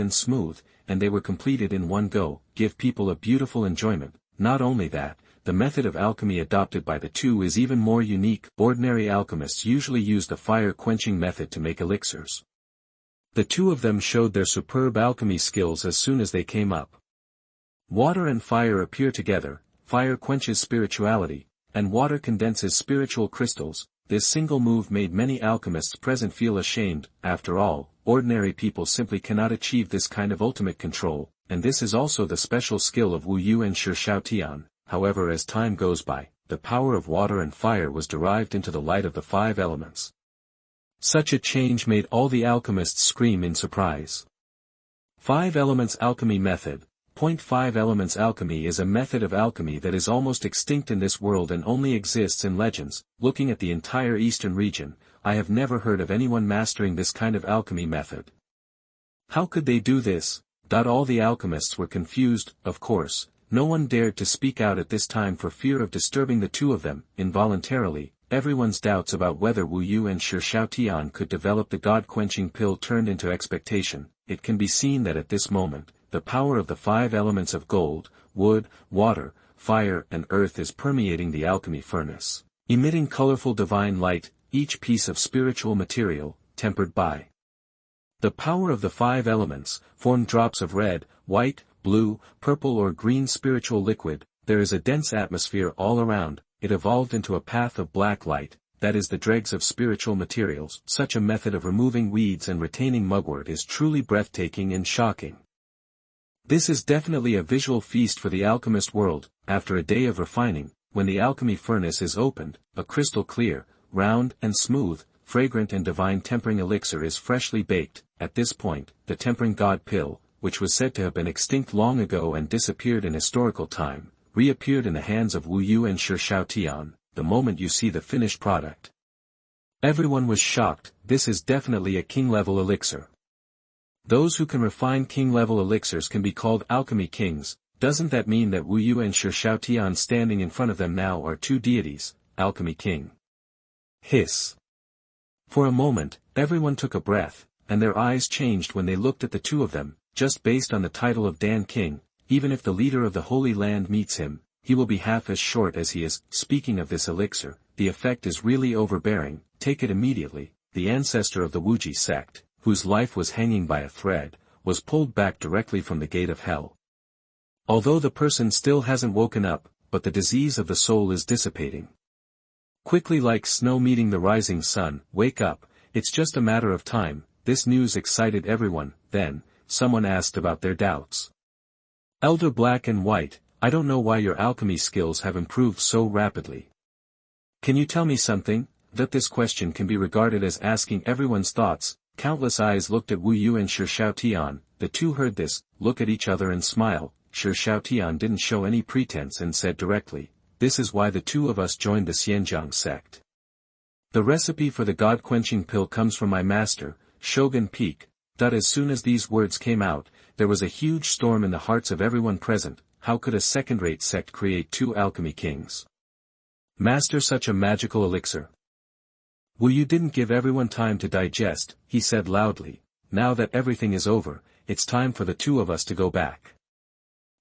and they were completed in one go. Give people a beautiful enjoyment. Not only that, the method of alchemy adopted by the two is even more unique. Ordinary alchemists usually use the fire-quenching method to make elixirs. The two of them showed their superb alchemy skills as soon as they came up. Water and fire appear together, fire quenches spirituality, and water condenses spiritual crystals. This single move made many alchemists present feel ashamed. After all, ordinary people simply cannot achieve this kind of ultimate control, and this is also the special skill of Wu Yu and Shi Xiaotian. However, as time goes by, the power of water and fire was derived into the light of the five elements. Such a change made all the alchemists scream in surprise. 5 Elements Alchemy Method. 5 Elements Alchemy is a method of alchemy that is almost extinct in this world and only exists in legends. Looking at the entire eastern region, I have never heard of anyone mastering this kind of alchemy method. How could they do this? All the alchemists were confused. Of course, no one dared to speak out at this time for fear of disturbing the two of them. Involuntarily, everyone's doubts about whether Wu Yu and Shi Xiaotian could develop the god-quenching pill turned into expectation. It can be seen that at this moment, the power of the 5 elements of gold, wood, water, fire and earth is permeating the alchemy furnace, emitting colorful divine light, each piece of spiritual material, tempered by the power of the 5 elements, form drops of red, white, blue, purple or green spiritual liquid. There is a dense atmosphere all around. It evolved into a path of black light, that is the dregs of spiritual materials. Such a method of removing weeds and retaining mugwort is truly breathtaking and shocking. This is definitely a visual feast for the alchemist world. After a day of refining, when the alchemy furnace is opened, a crystal clear, round and smooth, fragrant and divine tempering elixir is freshly baked. At this point, the tempering god pill, which was said to have been extinct long ago and disappeared in historical time, reappeared in the hands of Wu Yu and Shi Xiaotian. The moment you see the finished product, everyone was shocked. This is definitely a king-level elixir. Those who can refine king-level elixirs can be called alchemy kings. Doesn't that mean that Wu Yu and Shi Xiaotian standing in front of them now are two deities, alchemy king? Hiss. For a moment, everyone took a breath, and their eyes changed when they looked at the two of them. Just based on the title of Dan King, even if the leader of the Holy Land meets him, he will be half as short as he is. Speaking of this elixir, the effect is really overbearing. Take it immediately. The ancestor of the Wuji sect, whose life was hanging by a thread, was pulled back directly from the gate of hell. Although the person still hasn't woken up, but the disease of the soul is dissipating quickly like snow meeting the rising sun. Wake up, it's just a matter of time. This news excited everyone. Then, someone asked about their doubts. Elder Black and White, I don't know why your alchemy skills have improved so rapidly. Can you tell me something? That this question can be regarded as asking everyone's thoughts. Countless eyes looked at Wu Yu and Shi Xiaotian. The two heard this, look at each other and smile. Shi Xiaotian didn't show any pretense and said directly, this is why the two of us joined the Pingjiang Sect. The recipe for the god-quenching pill comes from my master, Shogun Peak. As soon as these words came out, there was a huge storm in the hearts of everyone present. How could a second-rate sect create 2 alchemy kings? Master such a magical elixir? Wu Yu didn't give everyone time to digest. He said loudly, now that everything is over, it's time for the two of us to go back.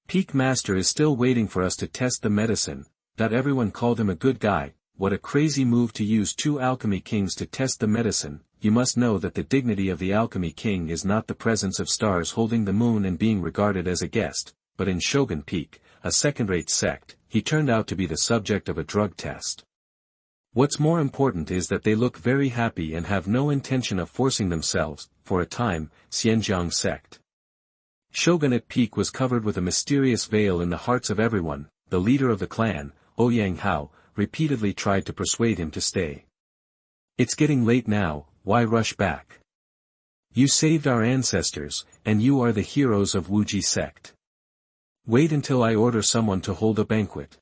Peak Master is still waiting for us to test the medicine. Everyone called him a good guy. What a crazy move to use 2 alchemy kings to test the medicine. You must know that the dignity of the alchemy king is not the presence of stars holding the moon and being regarded as a guest, but in Shogun Peak, a second-rate sect, he turned out to be the subject of a drug test. What's more important is that they look very happy and have no intention of forcing themselves. For a time, Pingjiang Sect Shogunate Peak was covered with a mysterious veil in the hearts of everyone. The leader of the clan, Ouyang Hao, repeatedly tried to persuade him to stay. It's getting late now, why rush back? You saved our ancestors, and you are the heroes of Wuji sect. Wait until I order someone to hold a banquet.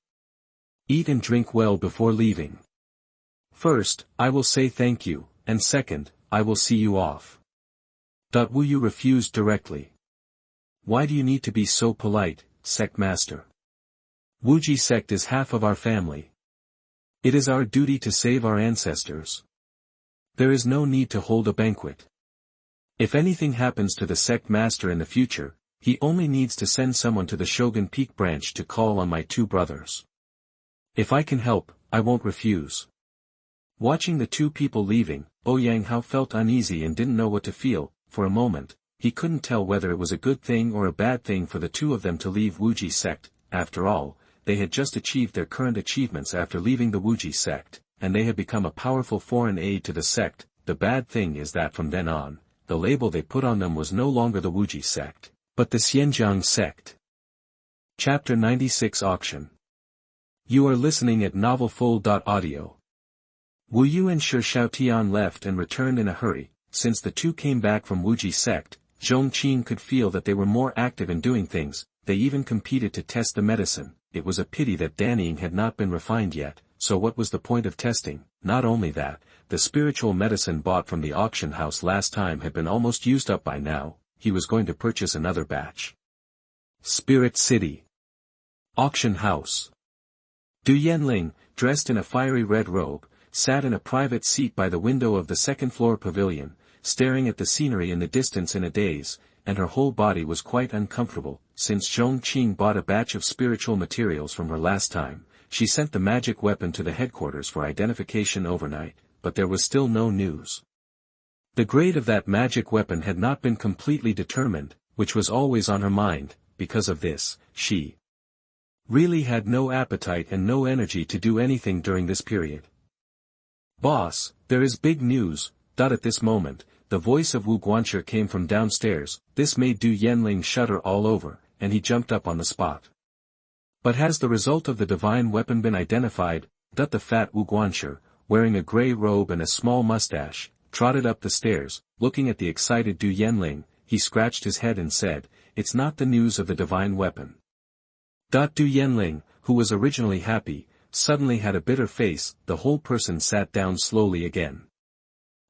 Eat and drink well before leaving. First, I will say thank you, and second, I will see you off. Wu Yu refused directly. Why do you need to be so polite, sect master? Wuji sect is half of our family. It is our duty to save our ancestors. There is no need to hold a banquet. If anything happens to the sect master in the future, he only needs to send someone to the Shogun Peak branch to call on my 2 brothers. If I can help, I won't refuse. Watching the two people leaving, Ouyang Hao felt uneasy and didn't know what to feel. For a moment, he couldn't tell whether it was a good thing or a bad thing for the two of them to leave Wuji Sect. After all, they had just achieved their current achievements after leaving the Wuji Sect, and they had become a powerful foreign aid to the sect. The bad thing is that from then on, the label they put on them was no longer the Wuji Sect, but the Pingjiang Sect. Chapter 96 Auction. You are listening at novelfull.audio. Wu Yu and Shi Xiaotian left and returned in a hurry. Since the two came back from Wuji Sect, Zhong Qing could feel that they were more active in doing things. They even competed to test the medicine. It was a pity that Dannying had not been refined yet, so what was the point of testing? Not only that, the spiritual medicine bought from the auction house last time had been almost used up by now. He was going to purchase another batch. Spirit City. Auction House. Du Yanling, dressed in a fiery red robe, sat in a private seat by the window of the second-floor pavilion, staring at the scenery in the distance in a daze, and her whole body was quite uncomfortable. Since Zhong Qing bought a batch of spiritual materials from her last time, she sent the magic weapon to the headquarters for identification overnight, but there was still no news. The grade of that magic weapon had not been completely determined, which was always on her mind. Because of this, she really had no appetite and no energy to do anything during this period. Boss, there is big news. At this moment, the voice of Wu Guanxi came from downstairs. This made Du Yanling shudder all over, and he jumped up on the spot. But has the result of the divine weapon been identified? The fat Wu Guanxi, wearing a grey robe and a small mustache, trotted up the stairs. Looking at the excited Du Yanling, he scratched his head and said, "It's not the news of the divine weapon." Du Yanling, who was originally happy, suddenly had a bitter face. The whole person sat down slowly again.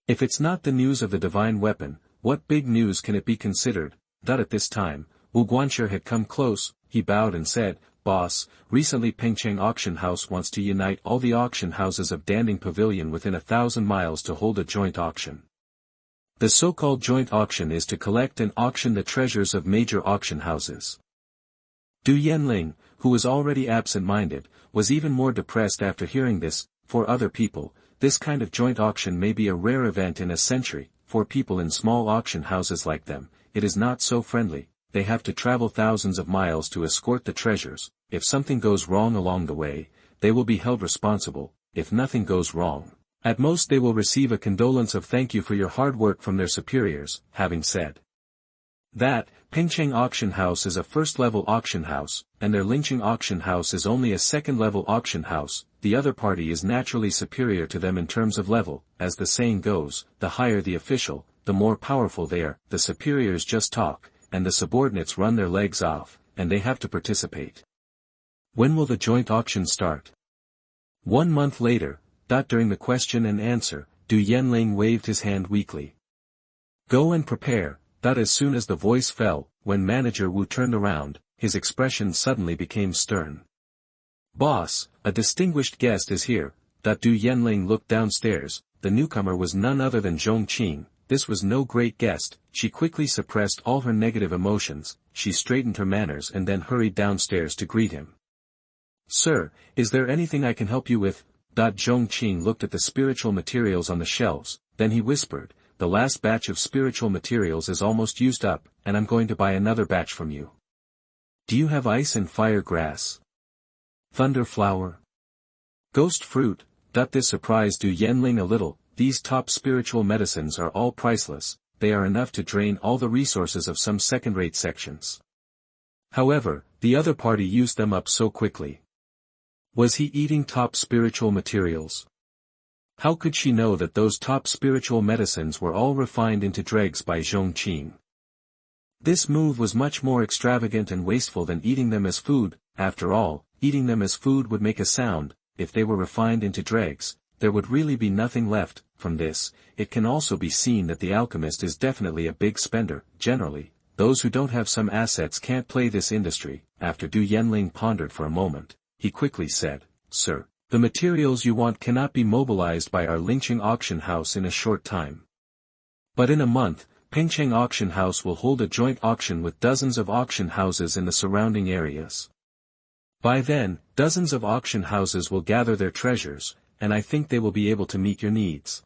If it's not the news of the divine weapon, what big news can it be considered? At this time, Wu Guanxi had come close. He bowed and said, "Boss, recently Pingjiang Auction House wants to unite all the auction houses of Danding Pavilion within 1,000 miles to hold a joint auction. The so-called joint auction is to collect and auction the treasures of major auction houses." Du Yanling, who was already absent-minded, was even more depressed after hearing this. For other people, this kind of joint auction may be a rare event in a century. For people in small auction houses like them, it is not so friendly. They have to travel thousands of miles to escort the treasures. If something goes wrong along the way, they will be held responsible. If nothing goes wrong, at most they will receive a condolence of thank you for your hard work from their superiors. Having said that, Pingjiang Auction House is a first-level auction house, and their Lingqing Auction House is only a second-level auction house. The other party is naturally superior to them in terms of level. As the saying goes, the higher the official, the more powerful they are. The superiors just talk, and the subordinates run their legs off, and they have to participate. When will the joint auction start? 1 month later. During the question and answer, Du Yanling waved his hand weakly. Go and prepare. As soon as the voice fell, when Manager Wu turned around, his expression suddenly became stern. Boss, a distinguished guest is here. Du Yanling looked downstairs. The newcomer was none other than Zhong Qing. This was no great guest. She quickly suppressed all her negative emotions. She straightened her manners and then hurried downstairs to greet him. Sir, is there anything I can help you with? Zhong Qing looked at the spiritual materials on the shelves, then he whispered, the last batch of spiritual materials is almost used up, and I'm going to buy another batch from you. Do you have ice and fire grass? Thunder flower? Ghost fruit? This surprised Du Yanling a little. These top spiritual medicines are all priceless. They are enough to drain all the resources of some second-rate sections. However, the other party used them up so quickly. Was he eating top spiritual materials? How could she know that those top spiritual medicines were all refined into dregs by Zhong Qing? This move was much more extravagant and wasteful than eating them as food. After all, eating them as food would make a sound. If they were refined into dregs, there would really be nothing left. From this, it can also be seen that the alchemist is definitely a big spender. Generally, those who don't have some assets can't play this industry. After Du Yanling pondered for a moment, he quickly said, Sir, the materials you want cannot be mobilized by our Lingqing auction house in a short time. But in a month, Pingjiang Auction House will hold a joint auction with dozens of auction houses in the surrounding areas. By then, dozens of auction houses will gather their treasures, and I think they will be able to meet your needs.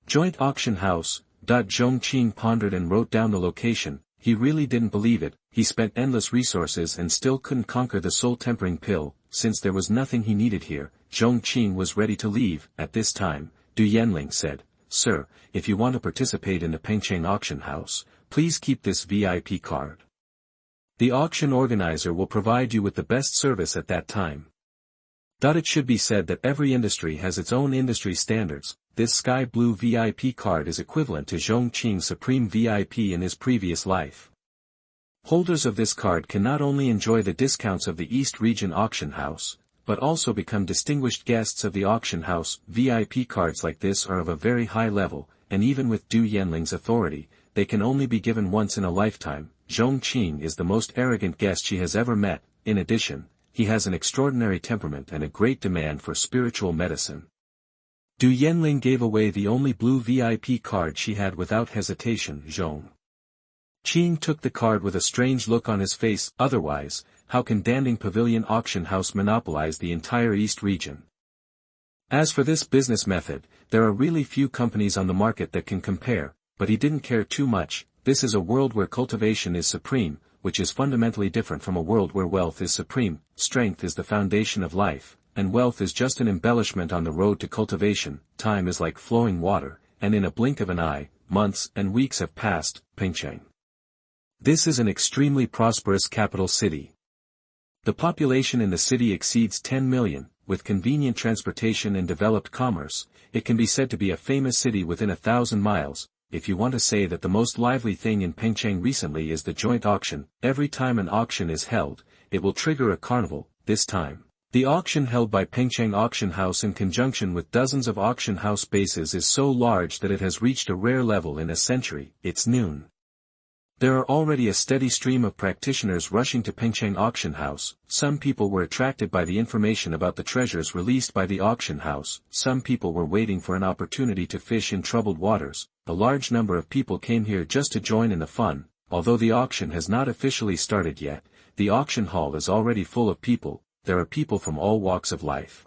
Joint auction house. Zhong Qing pondered and wrote down the location. He really didn't believe it. He spent endless resources and still couldn't conquer the soul-tempering pill. Since there was nothing he needed here, Zhong Qing was ready to leave. At this time, Du Yanling said, "Sir, if you want to participate in the Pingjiang auction house, please keep this VIP card. The auction organizer will provide you with the best service at that time." It should be said that every industry has its own industry standards. This sky blue VIP card is equivalent to Zhong Qing's Supreme VIP in his previous life. Holders of this card can not only enjoy the discounts of the East Region auction house, but also become distinguished guests of the auction house. VIP cards like this are of a very high level, and even with Du Yanling's authority, they can only be given once in a lifetime. Zhong Qing is the most arrogant guest she has ever met. In addition, he has an extraordinary temperament and a great demand for spiritual medicine. Du Yanling gave away the only blue VIP card she had without hesitation. Zhong Qing took the card with a strange look on his face. Otherwise, how can Danding Pavilion Auction House monopolize the entire East region? As for this business method, there are really few companies on the market that can compare, but he didn't care too much. This is a world where cultivation is supreme, which is fundamentally different from a world where wealth is supreme. Strength is the foundation of life, and wealth is just an embellishment on the road to cultivation. Time is like flowing water, and in a blink of an eye, months and weeks have passed. Pingjiang. This is an extremely prosperous capital city. The population in the city exceeds 10 million, with convenient transportation and developed commerce. It can be said to be a famous city within 1,000 miles. If you want to say that the most lively thing in Pingjiang recently is the joint auction, every time an auction is held, it will trigger a carnival. This time, the auction held by Pingjiang Auction House in conjunction with dozens of auction house bases is so large that it has reached a rare level in a century. It's noon. There are already a steady stream of practitioners rushing to Pingjiang Auction House. Some people were attracted by the information about the treasures released by the auction house. Some people were waiting for an opportunity to fish in troubled waters. A large number of people came here just to join in the fun. Although the auction has not officially started yet, the auction hall is already full of people. There are people from all walks of life.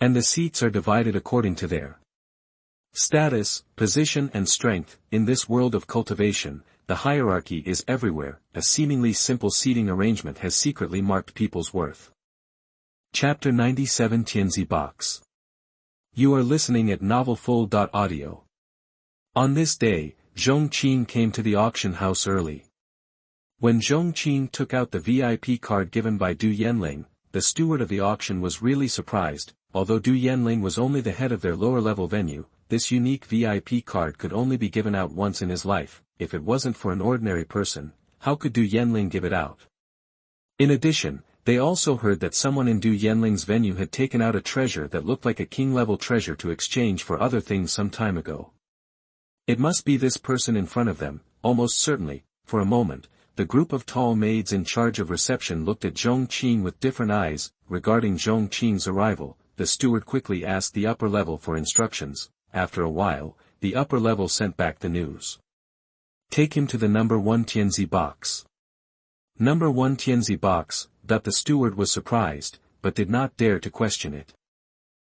And the seats are divided according to their status, position and strength. In this world of cultivation, the hierarchy is everywhere. A seemingly simple seating arrangement has secretly marked people's worth. Chapter 97 Tianzi Box. You are listening at novelfull.audio. On this day, Zhong Qing came to the auction house early. When Zhong Qing took out the VIP card given by Du Yanling, the steward of the auction was really surprised. Although Du Yanling was only the head of their lower-level venue, this unique VIP card could only be given out once in his life. If it wasn't for an ordinary person, how could Du Yanling give it out? In addition, they also heard that someone in Du Yanling's venue had taken out a treasure that looked like a king-level treasure to exchange for other things some time ago. It must be this person in front of them, almost certainly. For a moment, the group of tall maids in charge of reception looked at Zhong Qing with different eyes. Regarding Zhong Qing's arrival, the steward quickly asked the upper level for instructions. After a while, the upper level sent back the news. Take him to the number 1 Tianzi box. Number 1 Tianzi box. The steward was surprised, but did not dare to question it.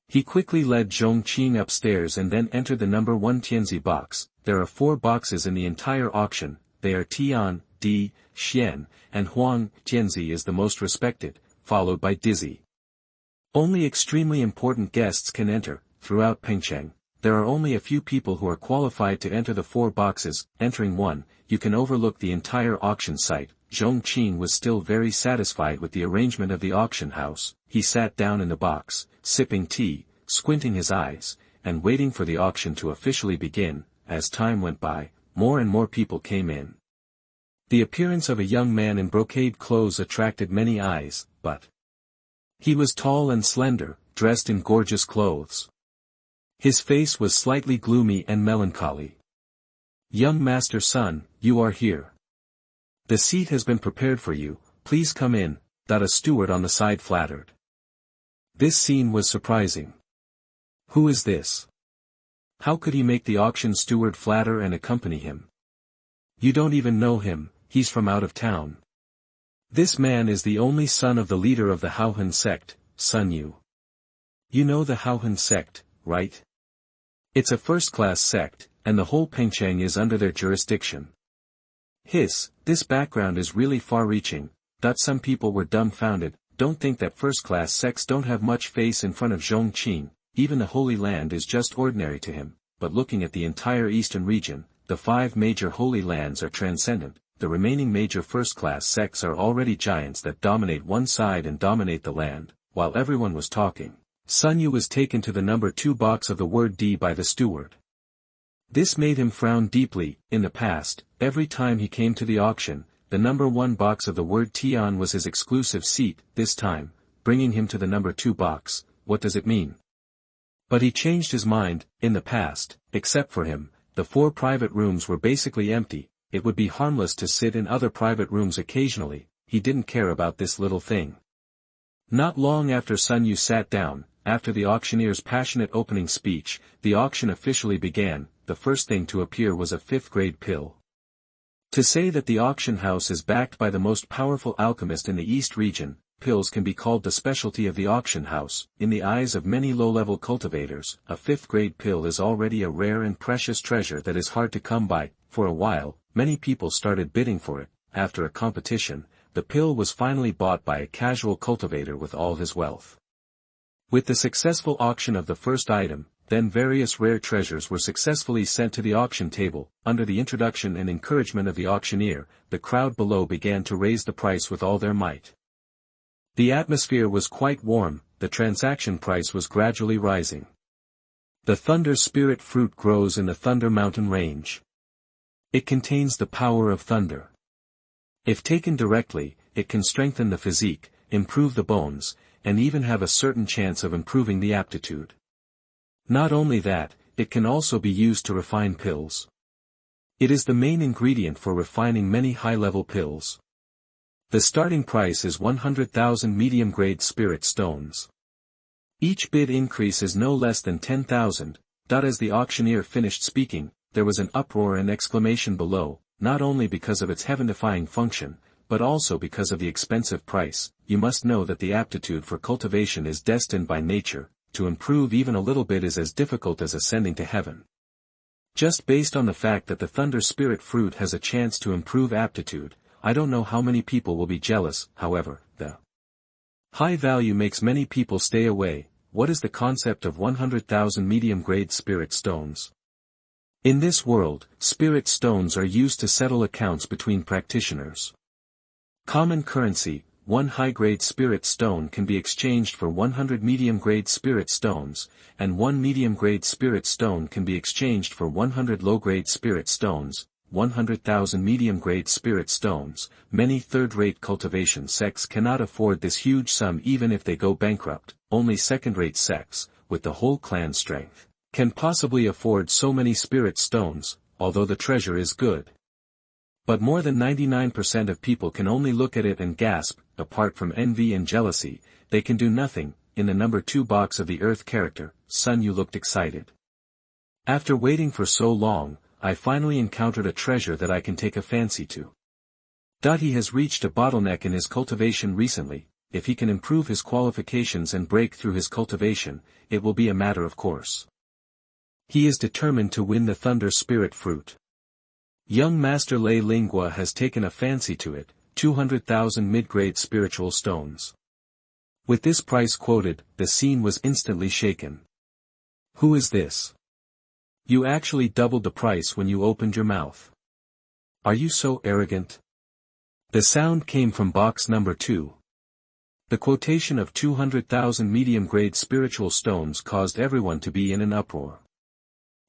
He quickly led Zhong Qing upstairs and then entered the number 1 Tianzi box. There are 4 boxes in the entire auction. They are Tian, Di, Xian, and Huang. Tianzi is the most respected, followed by Dizzy. Only extremely important guests can enter. Throughout Pingjiang, there are only a few people who are qualified to enter the 4 boxes. Entering one, you can overlook the entire auction site. Zhong Qing was still very satisfied with the arrangement of the auction house. He sat down in the box, sipping tea, squinting his eyes, and waiting for the auction to officially begin. As time went by, more and more people came in. The appearance of a young man in brocade clothes attracted many eyes, but he was tall and slender, dressed in gorgeous clothes. His face was slightly gloomy and melancholy. Young master son, you are here. The seat has been prepared for you, please come in. A steward on the side flattered. This scene was surprising. Who is this? How could he make the auction steward flatter and accompany him? You don't even know him, he's from out of town. This man is the only son of the leader of the Haohan sect, Sun Yu. You know the Haohan sect, right? It's a first-class sect, and the whole Pingjiang is under their jurisdiction. This background is really far-reaching, that some people were dumbfounded, don't think that first-class sects don't have much face in front of Zhong Qing, even the Holy Land is just ordinary to him, but looking at the entire eastern region, the 5 major Holy Lands are transcendent, the remaining major first-class sects are already giants that dominate one side and dominate the land. While everyone was talking, Sun Yu was taken to the number 2 box of the word D by the steward. This made him frown deeply. In the past, every time he came to the auction, the number 1 box of the word Tian was his exclusive seat. This time, bringing him to the number 2 box, what does it mean? But he changed his mind. In the past, except for him, the 4 private rooms were basically empty. It would be harmless to sit in other private rooms occasionally. He didn't care about this little thing. Not long after Sun Yu sat down, after the auctioneer's passionate opening speech, the auction officially began. The first thing to appear was a 5th-grade pill. To say that the auction house is backed by the most powerful alchemist in the East region, pills can be called the specialty of the auction house. In the eyes of many low-level cultivators, a 5th-grade pill is already a rare and precious treasure that is hard to come by. For a while, many people started bidding for it. After a competition, the pill was finally bought by a casual cultivator with all his wealth. With the successful auction of the first item, then various rare treasures were successfully sent to the auction table. Under the introduction and encouragement of the auctioneer, the crowd below began to raise the price with all their might. The atmosphere was quite warm, the transaction price was gradually rising. The Thunder Spirit fruit grows in the Thunder Mountain range. It contains the power of thunder. If taken directly, it can strengthen the physique, improve the bones, and even have a certain chance of improving the aptitude. Not only that, it can also be used to refine pills. It is the main ingredient for refining many high-level pills. The starting price is 100,000 medium-grade spirit stones. Each bid increase is no less than 10,000. As the auctioneer finished speaking, there was an uproar and exclamation below, not only because of its heaven-defying function, but also because of the expensive price. You must know that the aptitude for cultivation is destined by nature. To improve even a little bit is as difficult as ascending to heaven. Just based on the fact that the Thunder Spirit fruit has a chance to improve aptitude, I don't know how many people will be jealous. However, the high value makes many people stay away. What is the concept of 100,000 medium-grade spirit stones? In this world, spirit stones are used to settle accounts between practitioners. Common currency, 1 high-grade spirit stone can be exchanged for 100 medium-grade spirit stones, and 1 medium-grade spirit stone can be exchanged for 100 low-grade spirit stones, 100,000 medium-grade spirit stones. Many third-rate cultivation sects cannot afford this huge sum even if they go bankrupt. Only second-rate sects, with the whole clan strength, can possibly afford so many spirit stones, although the treasure is good. But more than 99% of people can only look at it and gasp. Apart from envy and jealousy, they can do nothing. In the number 2 box of the Earth character, Sun Yu looked excited. After waiting for so long, I finally encountered a treasure that I can take a fancy to. He has reached a bottleneck in his cultivation recently. If he can improve his qualifications and break through his cultivation, it will be a matter of course. He is determined to win the Thunder Spirit fruit. Young Master Lei Lingua has taken a fancy to it, 200,000 mid-grade spiritual stones. With this price quoted, the scene was instantly shaken. Who is this? You actually doubled the price when you opened your mouth. Are you so arrogant? The sound came from box number 2. The quotation of 200,000 medium-grade spiritual stones caused everyone to be in an uproar.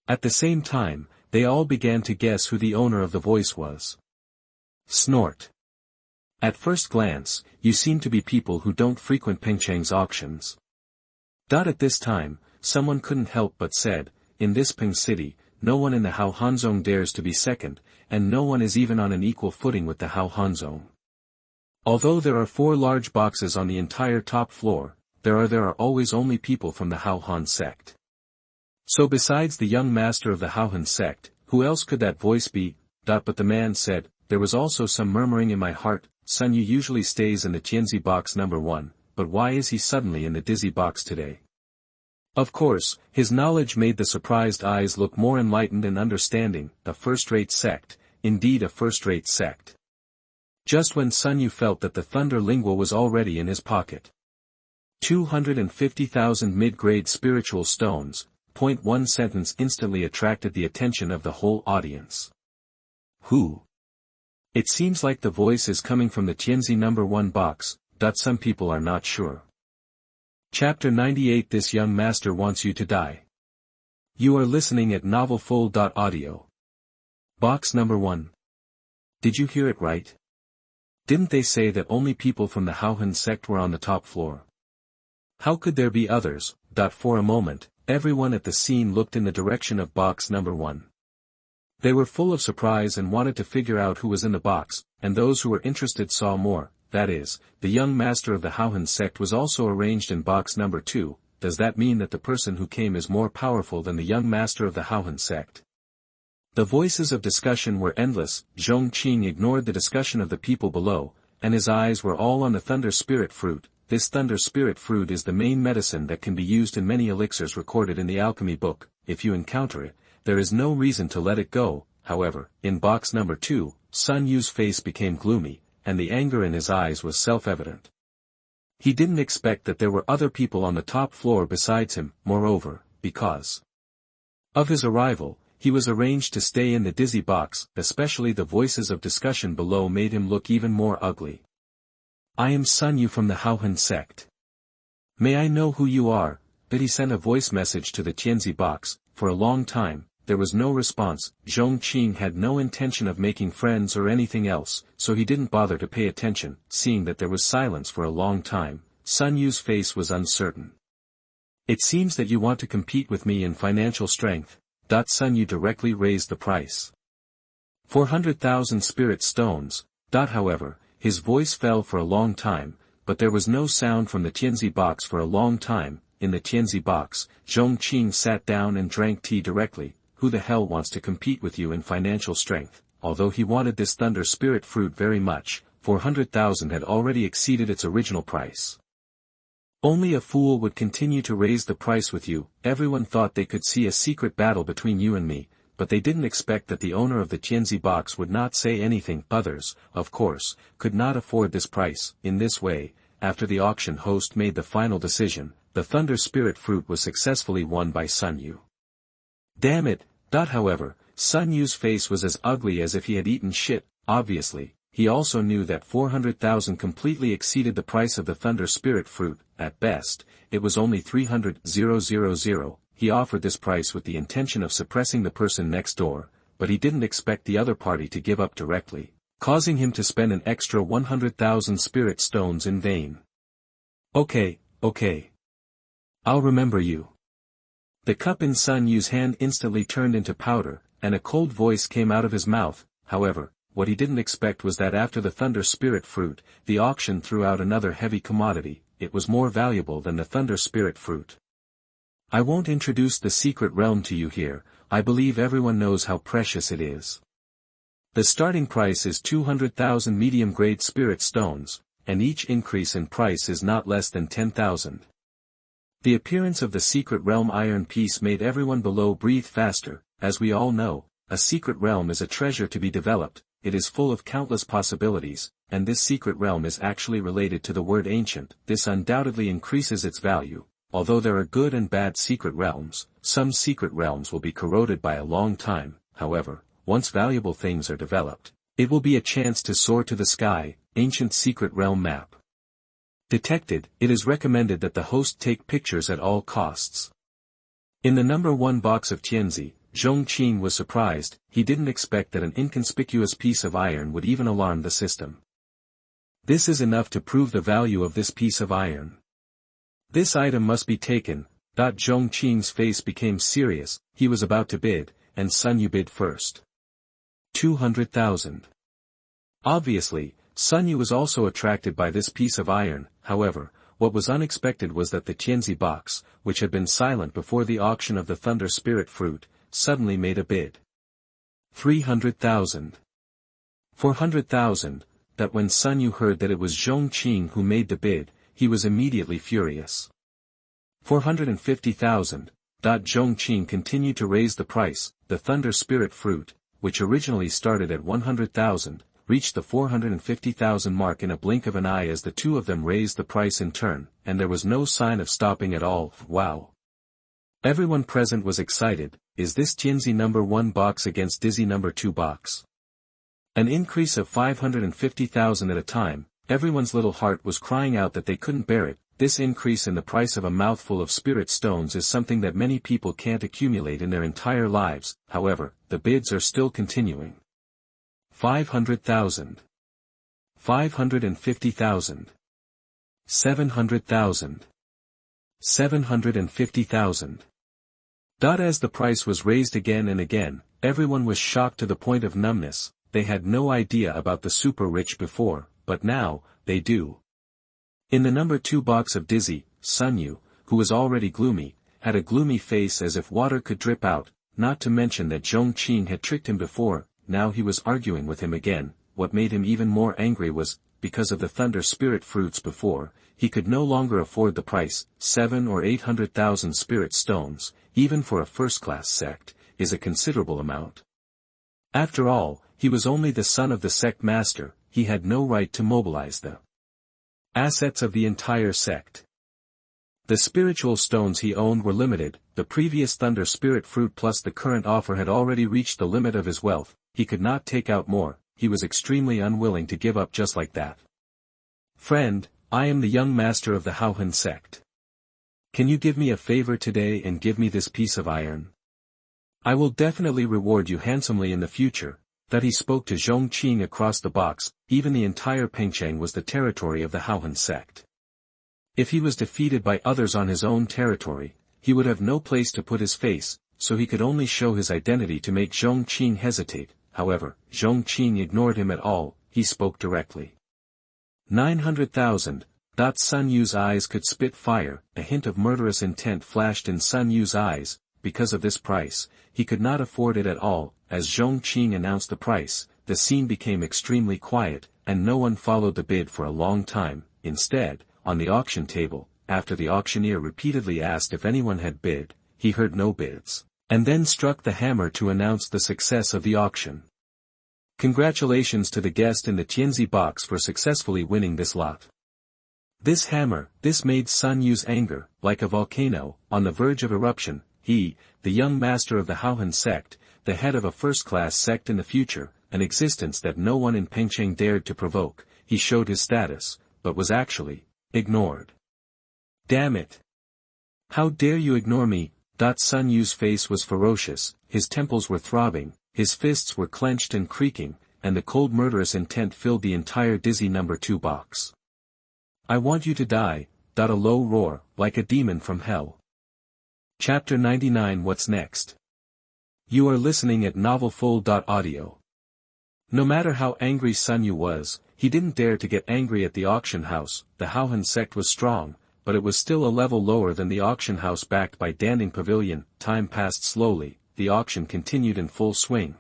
At the same time, they all began to guess who the owner of the voice was. Snort. At first glance, you seem to be people who don't frequent Pingjiang's auctions. At this time, someone couldn't help but said, in this Ping city, no one in the Hao Hanzong dares to be second, and no one is even on an equal footing with the Hao Hanzong. Although there are 4 large boxes on the entire top floor, there are always only people from the Haohan sect. So besides the young master of the Haohan sect, who else could that voice be? But the man said, there was also some murmuring in my heart. Sun Yu usually stays in the Tianzi box number 1, but why is he suddenly in the dizzy box today? Of course, his knowledge made the surprised eyes look more enlightened and understanding. A first-rate sect, indeed a first-rate sect. Just when Sun Yu felt that the thunder lingua was already in his pocket. 250,000 mid-grade spiritual stones. One sentence instantly attracted the attention of the whole audience. Who? It seems like the voice is coming from the Tianzi number 1 box. Some people are not sure. Chapter 98. This young master wants you to die. You are listening at novelfull.audio. Box number 1. Did you hear it right? Didn't they say that only people from the Haohan sect were on the top floor? How could there be others? For a moment, everyone at the scene looked in the direction of box number 1. They were full of surprise and wanted to figure out who was in the box, and those who were interested saw more. That is, the young master of the Haohan sect was also arranged in box number 2. Does that mean that the person who came is more powerful than the young master of the Haohan sect? The voices of discussion were endless. Zhong Qing ignored the discussion of the people below, and his eyes were all on the thunder spirit fruit. This thunder spirit fruit is the main medicine that can be used in many elixirs recorded in the alchemy book. If you encounter it, there is no reason to let it go. However, in box number 2, Sun Yu's face became gloomy, and the anger in his eyes was self-evident. He didn't expect that there were other people on the top floor besides him. Moreover, because of his arrival, he was arranged to stay in the dizzy box. Especially the voices of discussion below made him look even more ugly. I am Sun Yu from the Haohan sect. May I know who you are? But he sent a voice message to the Tianzi box. For a long time, there was no response. Zhong Qing had no intention of making friends or anything else, so he didn't bother to pay attention. Seeing that there was silence for a long time, Sun Yu's face was uncertain. It seems that you want to compete with me in financial strength. Sun Yu directly raised the price. 400,000 spirit stones. However, his voice fell for a long time, but there was no sound from the Tianzi box for a long time. In the Tianzi box, Zhong Qing sat down and drank tea directly. Who the hell wants to compete with you in financial strength? Although he wanted this thunder spirit fruit very much, 400,000 had already exceeded its original price. Only a fool would continue to raise the price with you. Everyone thought they could see a secret battle between you and me, but they didn't expect that the owner of the Tianzi box would not say anything. Others, of course, could not afford this price. In this way, after the auction host made the final decision, the thunder spirit fruit was successfully won by Sun Yu. Damn it. However, Sun Yu's face was as ugly as if he had eaten shit. Obviously, he also knew that 400,000 completely exceeded the price of the thunder spirit fruit. At best, it was only 300,000. He offered this price with the intention of suppressing the person next door, but he didn't expect the other party to give up directly, causing him to spend an extra 100,000 spirit stones in vain. Okay. I'll remember you. The cup in Sun Yu's hand instantly turned into powder, and a cold voice came out of his mouth. However, what he didn't expect was that after the thunder spirit fruit, the auction threw out another heavy commodity. It was more valuable than the thunder spirit fruit. I won't introduce the secret realm to you here. I believe everyone knows how precious it is. The starting price is 200,000 medium-grade spirit stones, and each increase in price is not less than 10,000. The appearance of the secret realm iron piece made everyone below breathe faster. As we all know, a secret realm is a treasure to be developed. It is full of countless possibilities, and this secret realm is actually related to the word ancient. This undoubtedly increases its value. Although there are good and bad secret realms, some secret realms will be corroded by a long time. However, once valuable things are developed, it will be a chance to soar to the sky. Ancient secret realm map detected. It is recommended that the host take pictures at all costs. In the number 1 box of Tianzi, Zhong Qing was surprised. He didn't expect that an inconspicuous piece of iron would even alarm the system. This is enough to prove the value of this piece of iron. This item must be taken. Zhong Qing's face became serious. He was about to bid, and Sun Yu bid first. 200,000. Obviously, Sun Yu was also attracted by this piece of iron. However, what was unexpected was that the Tianzi box, which had been silent before the auction of the thunder spirit fruit, suddenly made a bid. 300,000. 400,000, that when Sun Yu heard that it was Zhong Qing who made the bid, he was immediately furious. 450,000. Zhong Qing continued to raise the price. The Thunder Spirit fruit, which originally started at 100,000, reached the 450,000 mark in a blink of an eye as the two of them raised the price in turn, and there was no sign of stopping at all. Wow! Everyone present was excited. Is this Tianzi number 1 box against Dizzy number 2 box? An increase of 550,000 at a time. Everyone's little heart was crying out that they couldn't bear it. This increase in the price of a mouthful of spirit stones is something that many people can't accumulate in their entire lives. However, the bids are still continuing. 500,000. 550,000. 700,000. 750,000. As the price was raised again and again, everyone was shocked to the point of numbness. They had no idea about the super rich before, but now, they do. In the number 2 box of Dizzy, Sun Yu, who was already gloomy, had a gloomy face as if water could drip out, not to mention that Zhong Qing had tricked him before. Now he was arguing with him again. What made him even more angry was, because of the Thunder Spirit fruits before, he could no longer afford the price. 7 or 800,000 spirit stones, even for a first-class sect, is a considerable amount. After all, he was only the son of the sect master. He had no right to mobilize the assets of the entire sect. The spiritual stones he owned were limited. The previous Thunder Spirit fruit plus the current offer had already reached the limit of his wealth. He could not take out more. He was extremely unwilling to give up just like that. Friend, I am the young master of the Haohan sect. Can you give me a favor today and give me this piece of iron? I will definitely reward you handsomely in the future. That he spoke to Zhong Qing across the box. Even the entire Pingjiang was the territory of the Haohan sect. If he was defeated by others on his own territory, he would have no place to put his face, so he could only show his identity to make Zhong Qing hesitate. However, Zhong Qing ignored him at all. He spoke directly. 900,000. Sun Yu's eyes could spit fire. A hint of murderous intent flashed in Sun Yu's eyes. Because of this price, he could not afford it at all. As Zhong Qing announced the price, the scene became extremely quiet, and no one followed the bid for a long time. Instead, on the auction table, after the auctioneer repeatedly asked if anyone had bid, he heard no bids, and then struck the hammer to announce the success of the auction. Congratulations to the guest in the Tianzi box for successfully winning this lot. This hammer, this made Sun Yu's anger, like a volcano, on the verge of eruption. He, the young master of the Haohan sect, the head of a first-class sect in the future, an existence that no one in Pingjiang dared to provoke, he showed his status, but was actually ignored. Damn it! How dare you ignore me? Sun Yu's face was ferocious, his temples were throbbing, his fists were clenched and creaking, and the cold murderous intent filled the entire Dizzy number 2 box. I want you to die. A low roar, like a demon from hell. Chapter 99. What's next? You are listening at novelfull.audio. No matter how angry Sun Yu was, he didn't dare to get angry at the auction house. The Haohan sect was strong, but it was still a level lower than the auction house backed by Danding Pavilion. Time passed slowly. The auction continued in full swing.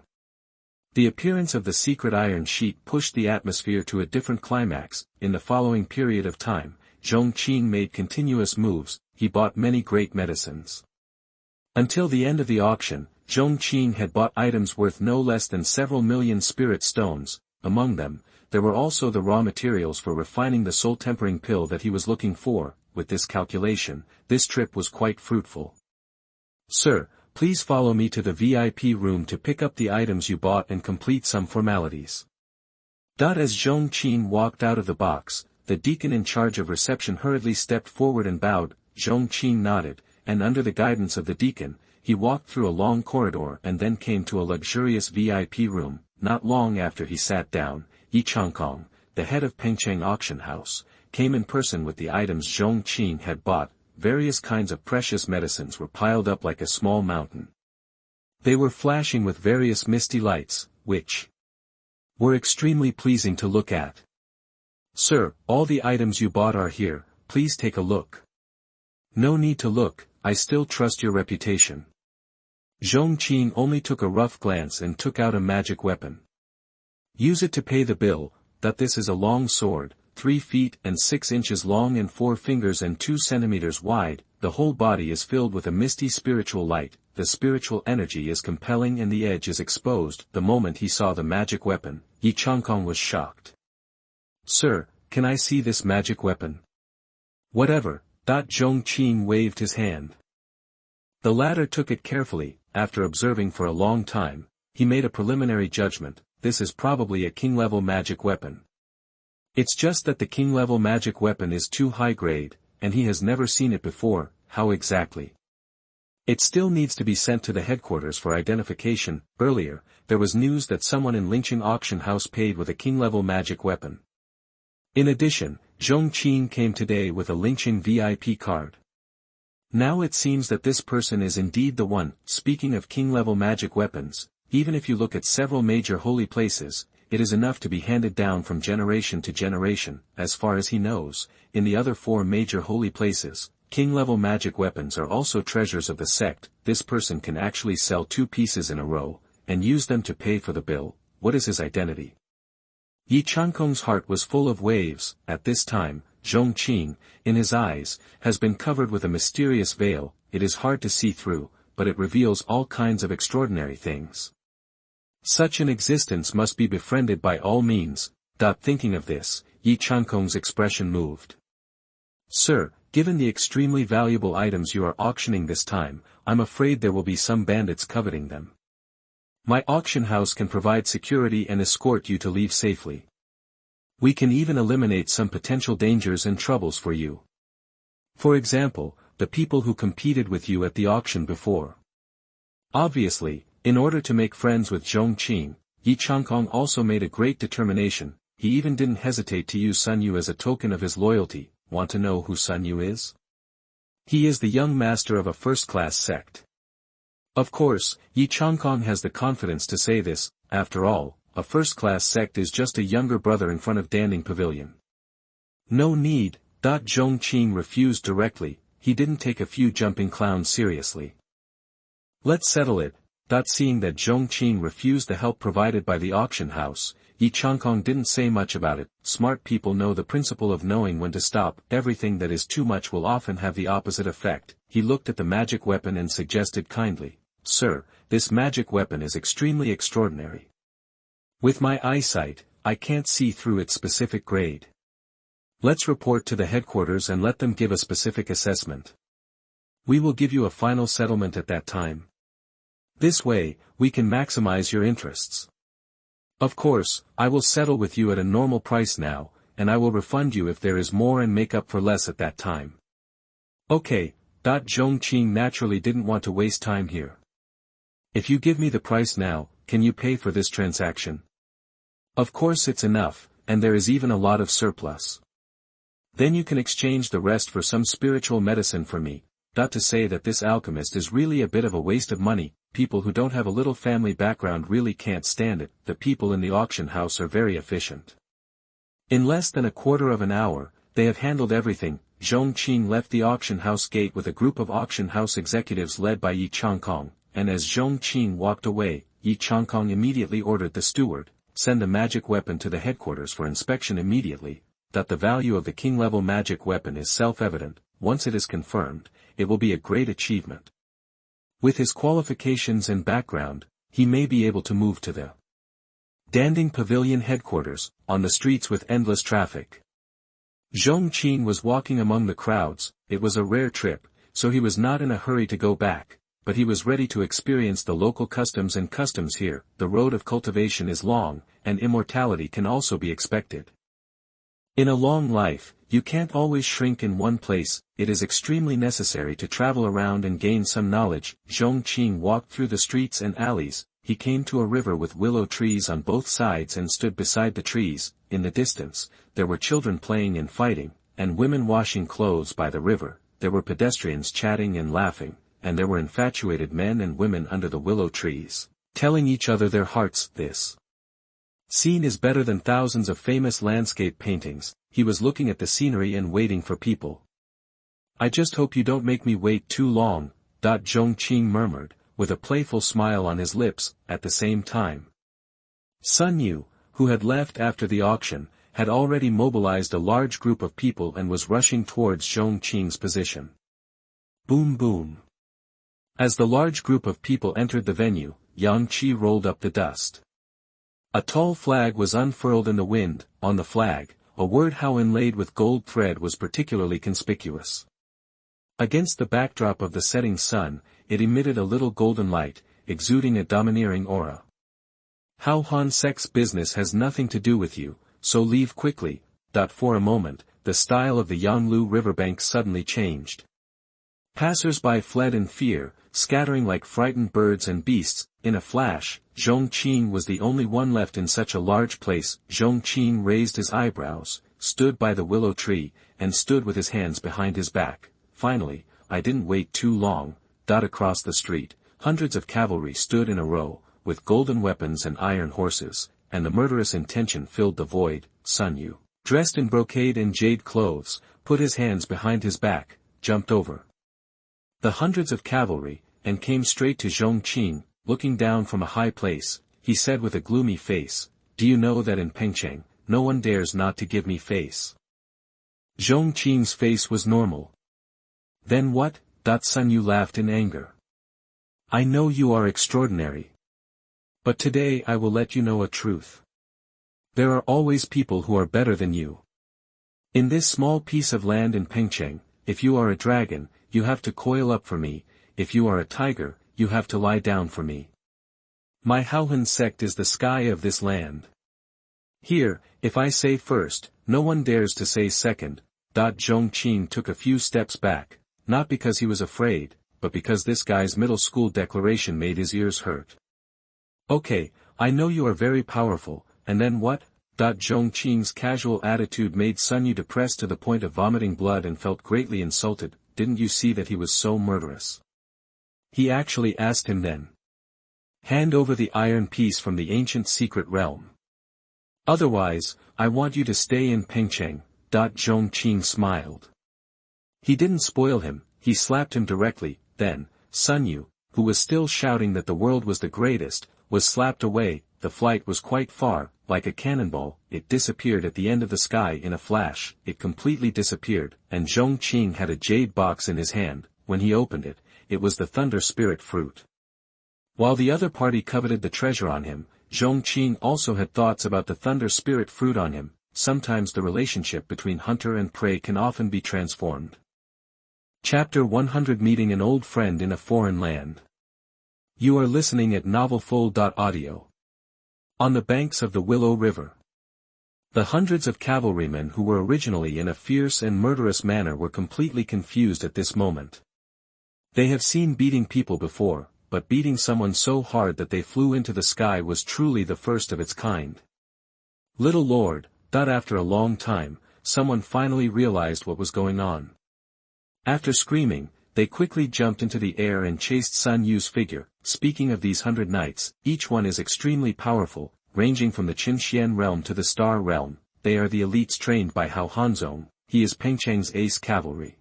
The appearance of the secret iron sheet pushed the atmosphere to a different climax. In the following period of time, Zhong Qing made continuous moves. He bought many great medicines. Until the end of the auction, Zhong Qing had bought items worth no less than several million spirit stones. Among them, there were also the raw materials for refining the soul-tempering pill that he was looking for. With this calculation, this trip was quite fruitful. Sir, please follow me to the VIP room to pick up the items you bought and complete some formalities. As Zhong Qing walked out of the box, the deacon in charge of reception hurriedly stepped forward and bowed. Zhong Qing nodded, and under the guidance of the deacon, he walked through a long corridor and then came to a luxurious VIP room. Not long after he sat down, Yi Changkong, the head of Pingjiang auction house, came in person with the items Zhong Qing had bought. Various kinds of precious medicines were piled up like a small mountain. They were flashing with various misty lights, which were extremely pleasing to look at. Sir, all the items you bought are here, please take a look. No need to look, I still trust your reputation. Zhong Qing only took a rough glance and took out a magic weapon. Use it to pay the bill. That this is a long sword, 3 feet and 6 inches long and 4 fingers and 2 centimeters wide, the whole body is filled with a misty spiritual light, the spiritual energy is compelling and the edge is exposed. The moment he saw the magic weapon, Yi Changkong was shocked. Sir, can I see this magic weapon? Whatever. Zhong Qing waved his hand. The latter took it carefully. After observing for a long time, he made a preliminary judgment. This is probably a king-level magic weapon. It's just that the king-level magic weapon is too high grade, and he has never seen it before. How exactly? It still needs to be sent to the headquarters for identification. Earlier, there was news that someone in Lingqing auction house paid with a king-level magic weapon. In addition, Zhong Qing came today with a Lingqing VIP card. Now it seems that this person is indeed the one. Speaking of king-level magic weapons, even if you look at several major holy places, it is enough to be handed down from generation to generation. As far as he knows, in the other 4 major holy places, king-level magic weapons are also treasures of the sect. This person can actually sell 2 pieces in a row, and use them to pay for the bill. What is his identity? Yi Changkong's heart was full of waves. At this time, Zhong Qing, in his eyes, has been covered with a mysterious veil. It is hard to see through, but it reveals all kinds of extraordinary things. Such an existence must be befriended by all means. Thinking of this, Yi Changkong's expression moved. Sir, given the extremely valuable items you are auctioning this time, I'm afraid there will be some bandits coveting them. My auction house can provide security and escort you to leave safely. We can even eliminate some potential dangers and troubles for you. For example, the people who competed with you at the auction before. Obviously, in order to make friends with Zhong Qing, Yi Changkong also made a great determination. He even didn't hesitate to use Sun Yu as a token of his loyalty. Want to know who Sun Yu is? He is the young master of a first-class sect. Of course, Yi Changkong has the confidence to say this. After all, a first-class sect is just a younger brother in front of Danding Pavilion. No need. Zhong Qing refused directly. He didn't take a few jumping clowns seriously. Let's settle it. Seeing that Zhong Qing refused the help provided by the auction house, Yi Changkong didn't say much about it. Smart people know the principle of knowing when to stop. Everything that is too much will often have the opposite effect. He looked at the magic weapon and suggested kindly, Sir, this magic weapon is extremely extraordinary. With my eyesight, I can't see through its specific grade. Let's report to the headquarters and let them give a specific assessment. We will give you a final settlement at that time. This way, we can maximize your interests. Of course, I will settle with you at a normal price now, and I will refund you if there is more and make up for less at that time. Okay. Zhong Qing naturally didn't want to waste time here. If you give me the price now, can you pay for this transaction? Of course it's enough, and there is even a lot of surplus. Then you can exchange the rest for some spiritual medicine for me. To say that this alchemist is really a bit of a waste of money. People who don't have a little family background really can't stand it. The people in the auction house are very efficient. In less than a quarter of an hour, they have handled everything. Zhong Qing left the auction house gate with a group of auction house executives led by Yi Changkong, and as Zhong Qing walked away, Yi Changkong immediately ordered the steward, send the magic weapon to the headquarters for inspection immediately. The value of the king-level magic weapon is self-evident. Once it is confirmed, it will be a great achievement. With his qualifications and background, he may be able to move to the Danding Pavilion headquarters, on the streets with endless traffic. Zhong Qing was walking among the crowds. It was a rare trip, so he was not in a hurry to go back, but he was ready to experience the local customs and customs here. The road of cultivation is long, and immortality can also be expected. In a long life, you can't always shrink in one place. It is extremely necessary to travel around and gain some knowledge. Zhong Qing walked through the streets and alleys. He came to a river with willow trees on both sides and stood beside the trees. In the distance, there were children playing and fighting, and women washing clothes by the river. There were pedestrians chatting and laughing, and there were infatuated men and women under the willow trees, telling each other their hearts. This scene is better than thousands of famous landscape paintings. He was looking at the scenery and waiting for people. I just hope you don't make me wait too long, Zhong Qing murmured, with a playful smile on his lips. At the same time, Sun Yu, who had left after the auction, had already mobilized a large group of people and was rushing towards Zhong Qing's position. Boom boom. As the large group of people entered the venue, Xianxia rolled up the dust. A tall flag was unfurled in the wind. On the flag, a word how inlaid with gold thread was particularly conspicuous. Against the backdrop of the setting sun, it emitted a little golden light, exuding a domineering aura. How Han Sect's business has nothing to do with you, so leave quickly. For a moment, the style of the Yanglu riverbank suddenly changed. Passers-by fled in fear, scattering like frightened birds and beasts. In a flash, Zhong Qing was the only one left in such a large place. Zhong Qing raised his eyebrows, stood by the willow tree, and stood with his hands behind his back. Finally, I didn't wait too long. Across the street, hundreds of cavalry stood in a row, with golden weapons and iron horses, and the murderous intention filled the void. Sun Yu, dressed in brocade and jade clothes, put his hands behind his back, jumped over the hundreds of cavalry, and came straight to Zhong Qing. Looking down from a high place, he said with a gloomy face, "Do you know that in Pingjiang, no one dares not to give me face?" Zhong Qing's face was normal. "Then what?" Sun Yu laughed in anger. "I know you are extraordinary. But today I will let you know a truth. There are always people who are better than you. In this small piece of land in Pingjiang, if you are a dragon, you have to coil up for me. If you are a tiger, you have to lie down for me. My Han Sect is the sky of this land. Here, if I say first, no one dares to say second." Zhong Qing took a few steps back, not because he was afraid, but because this guy's middle school declaration made his ears hurt. "Okay, I know you are very powerful, and then what?" Zhong Qing's casual attitude made Sun Yu depressed to the point of vomiting blood and felt greatly insulted. Didn't you see that he was so murderous? He actually asked him then. "Hand over the iron piece from the ancient secret realm. Otherwise, I want you to stay in Pingjiang." Zhong Qing smiled. He didn't spoil him, he slapped him directly. Then, Sun Yu, who was still shouting that the world was the greatest, was slapped away. The flight was quite far. Like a cannonball, it disappeared at the end of the sky in a flash. It completely disappeared, and Zhong Qing had a jade box in his hand. When he opened it, it was the thunder spirit fruit. While the other party coveted the treasure on him, Zhong Qing also had thoughts about the thunder spirit fruit on him. Sometimes the relationship between hunter and prey can often be transformed. Chapter 100, Meeting an Old Friend in a Foreign Land. You are listening at novelfull.audio. On the banks of the Willow River. The hundreds of cavalrymen who were originally in a fierce and murderous manner were completely confused at this moment. They have seen beating people before, but beating someone so hard that they flew into the sky was truly the first of its kind. Little Lord, after a long time, someone finally realized what was going on. After screaming, they quickly jumped into the air and chased Sun Yu's figure. Speaking of these 100 knights, each one is extremely powerful, ranging from the Qinxian realm to the Star realm. They are the elites trained by Hao Hanzong. He is Pingjiang's ace cavalry.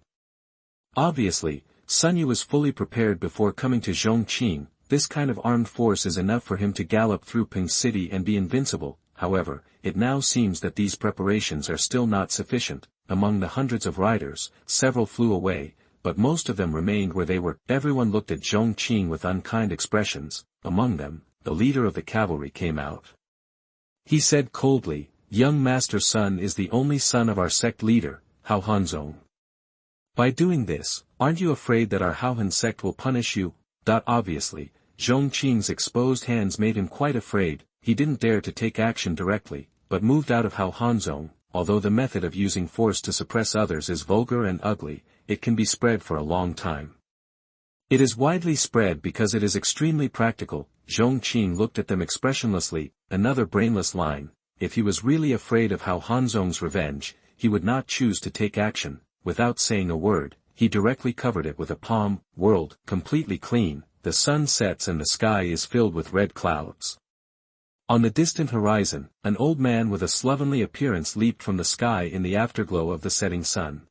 Obviously, Sun Yu was fully prepared before coming to Zhong Qing. This kind of armed force is enough for him to gallop through Ping City and be invincible. However, it now seems that these preparations are still not sufficient. Among the hundreds of riders, several flew away, but most of them remained where they were. Everyone looked at Zhong Qing with unkind expressions. Among them, the leader of the cavalry came out. He said coldly, "Young Master Sun is the only son of our sect leader, Hao Hanzong. By doing this, aren't you afraid that our Hao Sect will punish you?" Obviously, Zhong Qing's exposed hands made him quite afraid. He didn't dare to take action directly, but moved out of Hao Hanzong. Although the method of using force to suppress others is vulgar and ugly, it can be spread for a long time. It is widely spread because it is extremely practical. Zhong Qing looked at them expressionlessly. Another brainless line. If he was really afraid of Hao Hanzong's revenge, he would not choose to take action. Without saying a word, he directly covered it with a palm. World, completely clean, the sun sets and the sky is filled with red clouds. On the distant horizon, an old man with a slovenly appearance leaped from the sky in the afterglow of the setting sun.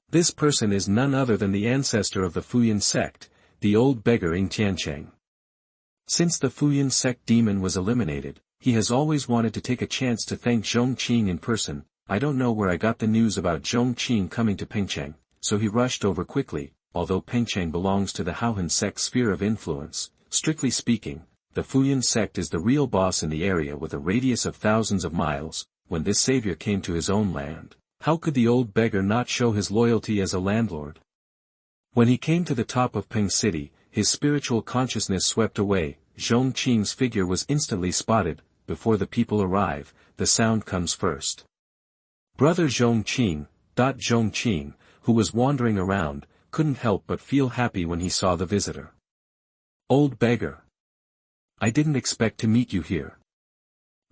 This person is none other than the ancestor of the Pingjiang Sect, the old beggar Tianzi. Since the Pingjiang Sect demon was eliminated, he has always wanted to take a chance to thank Zhong Qing in person. I don't know where I got the news about Zhong Qing coming to Pingjiang, so he rushed over quickly. Although Pingjiang belongs to the Haohan Sect sphere of influence, strictly speaking, the Fuyan Sect is the real boss in the area with a radius of thousands of miles. When this savior came to his own land, how could the old beggar not show his loyalty as a landlord? When he came to the top of Ping City, his spiritual consciousness swept away. Zhong Qing's figure was instantly spotted. Before the people arrive, the sound comes first. Brother Zhong Qing, who was wandering around, couldn't help but feel happy when he saw the visitor. Old beggar. I didn't expect to meet you here.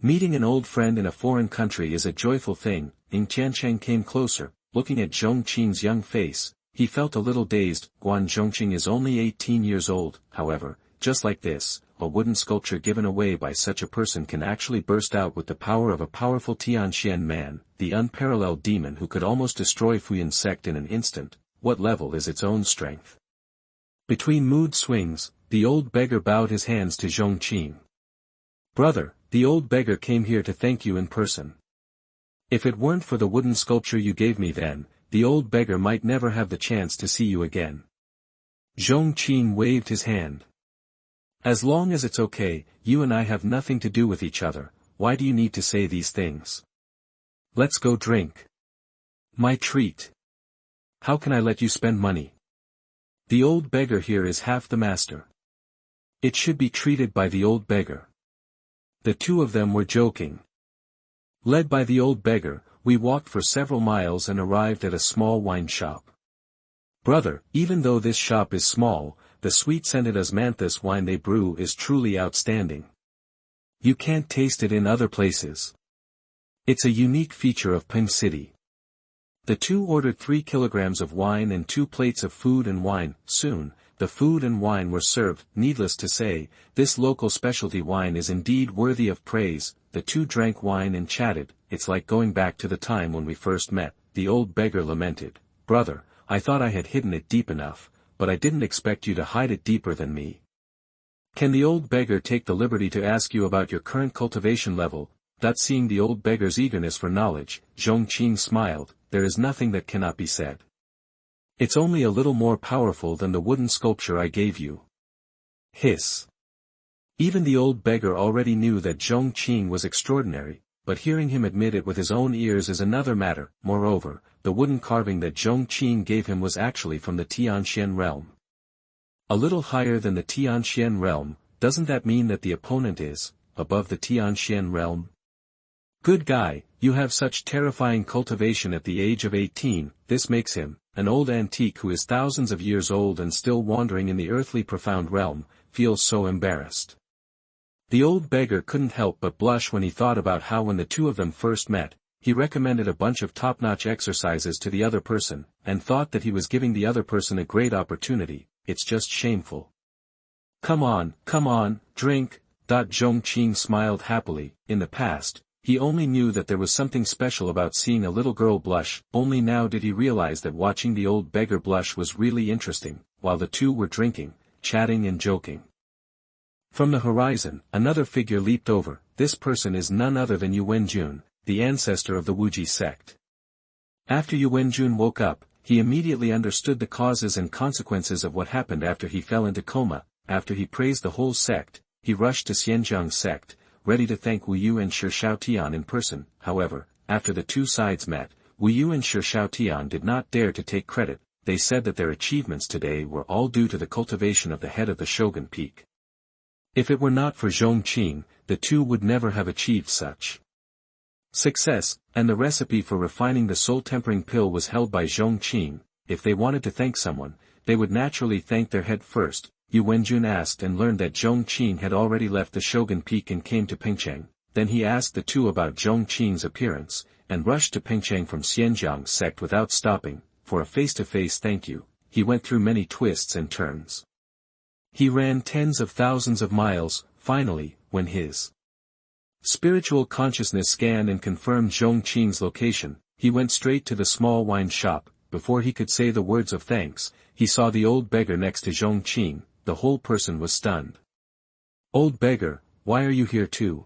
Meeting an old friend in a foreign country is a joyful thing. Xianxia came closer, looking at Zhong Qing's young face. He felt a little dazed. Zhong Qing is only 18 years old, however, just like this, a wooden sculpture given away by such a person can actually burst out with the power of a powerful Tianzi man, the unparalleled demon who could almost destroy Fuyan Sect in an instant. What level is its own strength? Between mood swings, the old beggar bowed his hands to Zhong Qing. Brother, the old beggar came here to thank you in person. If it weren't for the wooden sculpture you gave me then, the old beggar might never have the chance to see you again. Zhong Qing waved his hand. As long as it's okay, you and I have nothing to do with each other. Why do you need to say these things? Let's go drink. My treat. How can I let you spend money? The old beggar here is half the master. It should be treated by the old beggar. The two of them were joking. Led by the old beggar, we walked for several miles and arrived at a small wine shop. Brother, even though this shop is small, the sweet-scented osmanthus wine they brew is truly outstanding. You can't taste it in other places. It's a unique feature of Ping City. The two ordered 3 kilograms of wine and 2 plates of food and wine. Soon, the food and wine were served. Needless to say, this local specialty wine is indeed worthy of praise. The two drank wine and chatted. It's like going back to the time when we first met. The old beggar lamented. Brother, I thought I had hidden it deep enough, but I didn't expect you to hide it deeper than me. Can the old beggar take the liberty to ask you about your current cultivation level? Seeing the old beggar's eagerness for knowledge, Zhong Qing smiled. There is nothing that cannot be said. It's only a little more powerful than the wooden sculpture I gave you. Hiss. Even the old beggar already knew that Zhong Qing was extraordinary, but hearing him admit it with his own ears is another matter. Moreover, the wooden carving that Zhong Qing gave him was actually from the Tianzi realm. A little higher than the Tianzi realm. Doesn't that mean that the opponent is above the Tianzi realm? Good guy, you have such terrifying cultivation at the age of 18, this makes him, an old antique who is thousands of years old and still wandering in the earthly profound realm, feels so embarrassed. The old beggar couldn't help but blush when he thought about how when the two of them first met, he recommended a bunch of top-notch exercises to the other person, and thought that he was giving the other person a great opportunity. It's just shameful. Come on, drink. Zhong Qing smiled happily. In the past, he only knew that there was something special about seeing a little girl blush. Only now did he realize that watching the old beggar blush was really interesting, while the two were drinking, chatting and joking. From the horizon, another figure leaped over. This person is none other than Yuwenjun, the ancestor of the Wuji sect. After Yuwenjun woke up, he immediately understood the causes and consequences of what happened after he fell into coma. After he praised the whole sect, he rushed to Pingjiang Sect, ready to thank Wu Yu and Shi Shaotian in person. However, after the two sides met, Wu Yu and Shi Shaotian did not dare to take credit. They said that their achievements today were all due to the cultivation of the head of the Shogun Peak. If it were not for Zhong Qing, the two would never have achieved such success, and the recipe for refining the soul-tempering pill was held by Zhong Qing. If they wanted to thank someone, they would naturally thank their head first. Yu Wenjun asked and learned that Zhong Qing had already left the Shogun Peak and came to Pingjiang. Then he asked the two about Zhong Qing's appearance, and rushed to Pingjiang from Pingjiang Sect without stopping. For a face-to-face thank you, he went through many twists and turns. He ran tens of thousands of miles. Finally, when his spiritual consciousness scanned and confirmed Zhong Qing's location, he went straight to the small wine shop. Before he could say the words of thanks, he saw the old beggar next to Zhong Qing. The whole person was stunned. Old beggar, why are you here too?